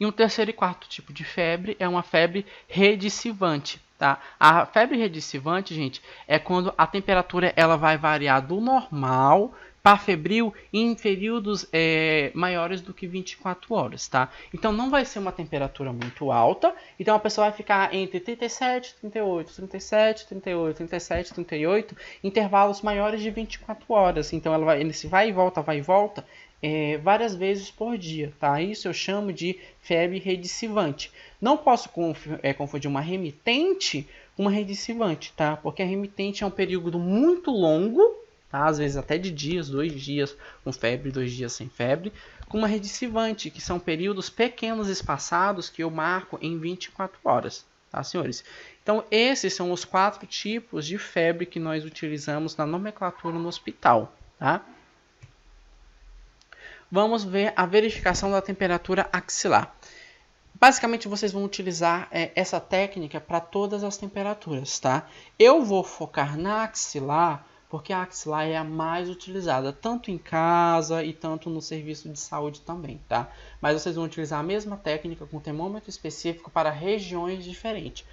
E um terceiro e quarto tipo de febre é uma febre redicivante, tá? A febre redicivante, gente, é quando a temperatura ela vai variar do normal para febril em períodos maiores do que 24 horas, tá? Então não vai ser uma temperatura muito alta, então a pessoa vai ficar entre 37, 38, 37, 38, 37, 38, intervalos maiores de 24 horas. Então ela vai e volta, várias vezes por dia, tá? Isso eu chamo de febre redicivante. Não posso confundir uma remitente com uma redicivante, tá? Porque a remitente é um período muito longo, tá? Às vezes até de dias, 2 dias com febre, 2 dias sem febre, com uma redicivante, que são períodos pequenos espaçados que eu marco em 24 horas, tá, senhores? Então, esses são os 4 tipos de febre que nós utilizamos na nomenclatura no hospital, tá? Vamos ver a verificação da temperatura axilar. Basicamente, vocês vão utilizar essa técnica para todas as temperaturas, tá? Eu vou focar na axilar, porque a axilar é a mais utilizada, tanto em casa e tanto no serviço de saúde também, tá? Mas vocês vão utilizar a mesma técnica com termômetro específico para regiões diferentes.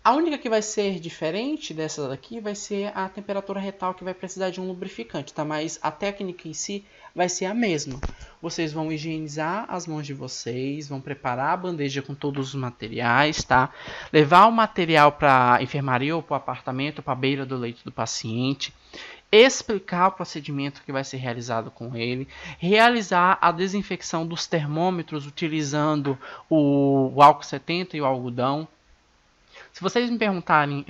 A única que vai ser diferente dessa daqui vai ser a temperatura retal, que vai precisar de um lubrificante, tá? Mas a técnica em si vai ser a mesma. Vocês vão higienizar as mãos de vocês, vão preparar a bandeja com todos os materiais, tá? Levar o material para a enfermaria ou para o apartamento, para a beira do leito do paciente. Explicar o procedimento que vai ser realizado com ele. Realizar a desinfecção dos termômetros utilizando o álcool 70 e o algodão. Se vocês me perguntarem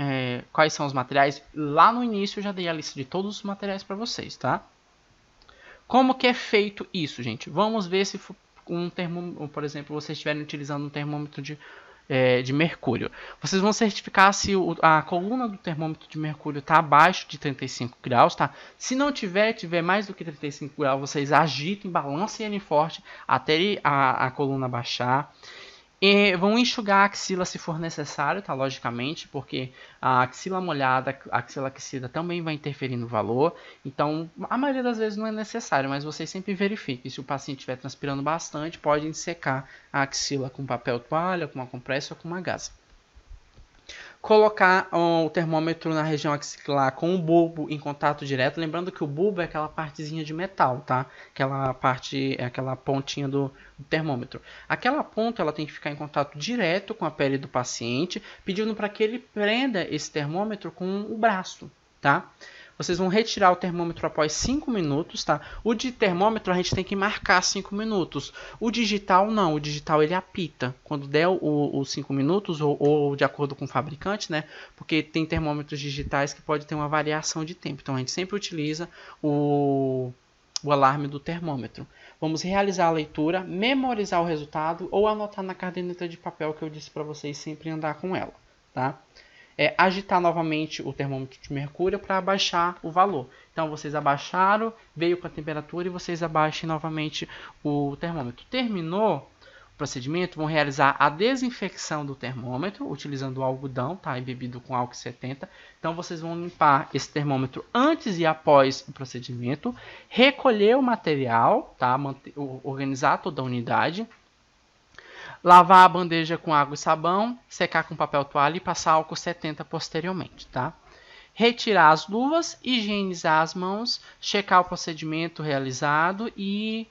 quais são os materiais, lá no início eu já dei a lista de todos os materiais para vocês, tá? Como que é feito isso, gente? Vamos ver se um termômetro, por exemplo, vocês estiverem utilizando um termômetro de mercúrio. Vocês vão certificar se a coluna do termômetro de mercúrio está abaixo de 35 graus, tá? Se não tiver mais do que 35 graus, vocês agitem, balancem ele forte até a coluna baixar. E vão enxugar a axila se for necessário, tá? Logicamente, porque a axila molhada, a axila aquecida também vai interferir no valor. Então, a maioria das vezes não é necessário, mas vocês sempre verifiquem. Se o paciente estiver transpirando bastante, podem secar a axila com papel toalha, com uma compressa ou com uma gasa. Colocar o termômetro na região axilar com o bulbo em contato direto, lembrando que o bulbo é aquela partezinha de metal, tá? Aquela pontinha do termômetro. Aquela ponta ela tem que ficar em contato direto com a pele do paciente, pedindo para que ele prenda esse termômetro com o braço, tá? Vocês vão retirar o termômetro após 5 minutos, tá? O de termômetro a gente tem que marcar 5 minutos. O digital não, o digital ele apita. Quando der os 5 minutos, ou de acordo com o fabricante, né? Porque tem termômetros digitais que pode ter uma variação de tempo. Então a gente sempre utiliza o o alarme do termômetro. Vamos realizar a leitura, memorizar o resultado ou anotar na caderneta de papel que eu disse para vocês sempre andar com ela, tá? Agitar novamente o termômetro de mercúrio para abaixar o valor. Então, vocês abaixaram, veio com a temperatura e vocês abaixem novamente o termômetro. Terminou o procedimento, vão realizar a desinfecção do termômetro, utilizando o algodão, tá? Embebido com álcool 70. Então, vocês vão limpar esse termômetro antes e após o procedimento, recolher o material, tá? Organizar toda a unidade. Lavar a bandeja com água e sabão, secar com papel toalha e passar álcool 70 posteriormente, tá? Retirar as luvas, higienizar as mãos, checar o procedimento realizado e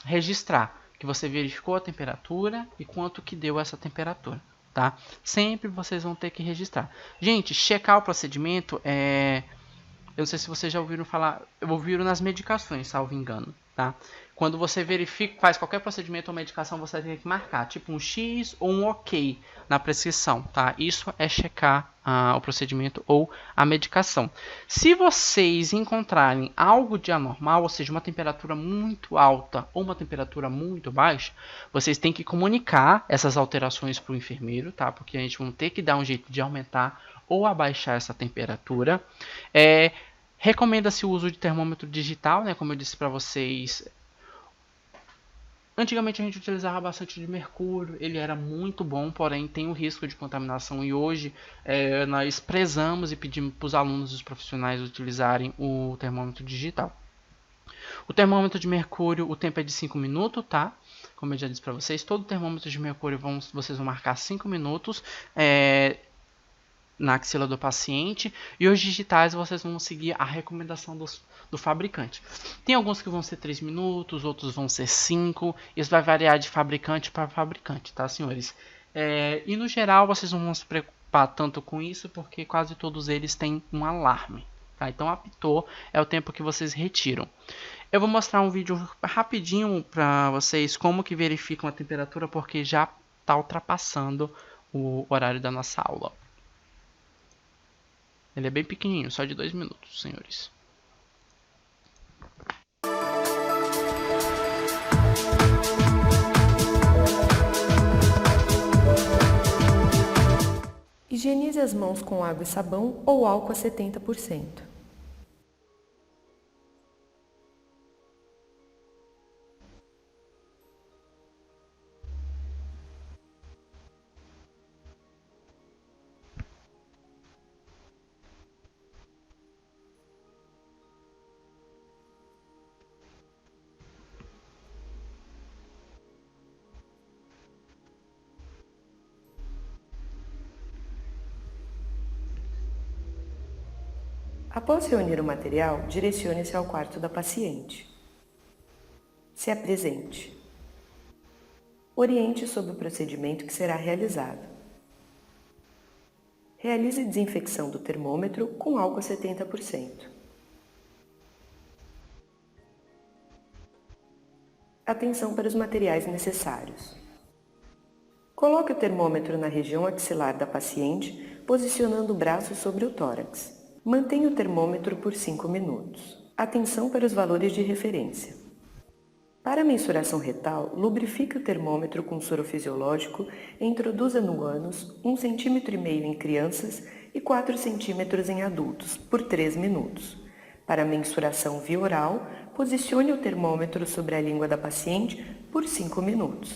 registrar que você verificou a temperatura e quanto que deu essa temperatura, tá? Sempre vocês vão ter que registrar. Gente, checar o procedimento eu não sei se vocês já ouviram falar, ouviram nas medicações, salvo engano, tá? Quando você verifica, faz qualquer procedimento ou medicação, você tem que marcar, tipo um X ou um OK na prescrição, tá? Isso é checar o procedimento ou a medicação. Se vocês encontrarem algo de anormal, ou seja, uma temperatura muito alta ou uma temperatura muito baixa, vocês têm que comunicar essas alterações para o enfermeiro, tá? Porque a gente vai ter que dar um jeito de aumentar ou abaixar essa temperatura. Recomenda-se o uso de termômetro digital, né? Como eu disse para vocês, antigamente a gente utilizava bastante de mercúrio, ele era muito bom, porém tem o risco de contaminação e hoje nós prezamos e pedimos para os alunos e os profissionais utilizarem o termômetro digital. O termômetro de mercúrio, o tempo é de 5 minutos, tá? Como eu já disse para vocês, todo termômetro de mercúrio vocês vão marcar 5 minutos na axila do paciente, e os digitais vocês vão seguir a recomendação do fabricante. Tem alguns que vão ser 3 minutos, outros vão ser 5, isso vai variar de fabricante para fabricante, tá, senhores? E no geral vocês não vão se preocupar tanto com isso, porque quase todos eles têm um alarme, tá? Então apitou é o tempo que vocês retiram. Eu vou mostrar um vídeo rapidinho para vocês como que verificam a temperatura, porque já está ultrapassando o horário da nossa aula. Ele é bem pequenininho, só de 2 minutos, senhores. Higienize as mãos com água e sabão ou álcool a 70%. Após reunir o material, direcione-se ao quarto da paciente. Se apresente. Oriente sobre o procedimento que será realizado. Realize desinfecção do termômetro com álcool a 70%. Atenção para os materiais necessários. Coloque o termômetro na região axilar da paciente, posicionando o braço sobre o tórax. Mantenha o termômetro por 5 minutos. Atenção para os valores de referência. Para a mensuração retal, lubrifique o termômetro com soro fisiológico e introduza no ânus 1,5 cm em crianças e 4 cm em adultos, por 3 minutos. Para a mensuração via oral, posicione o termômetro sobre a língua da paciente por 5 minutos.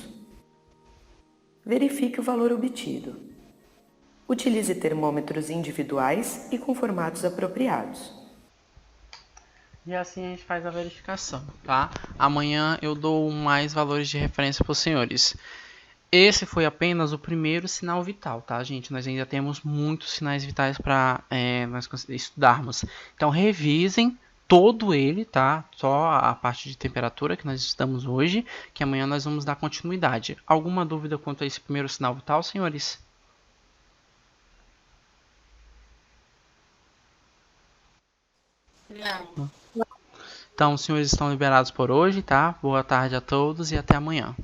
Verifique o valor obtido. Utilize termômetros individuais e com formatos apropriados. E assim a gente faz a verificação, tá? Amanhã eu dou mais valores de referência para os senhores. Esse foi apenas o primeiro sinal vital, tá, gente? Nós ainda temos muitos sinais vitais para nós estudarmos. Então revisem todo ele, tá? Só a parte de temperatura que nós estudamos hoje, que amanhã nós vamos dar continuidade. Alguma dúvida quanto a esse primeiro sinal vital, senhores? Não. Então, os senhores estão liberados por hoje, tá? Boa tarde a todos e até amanhã.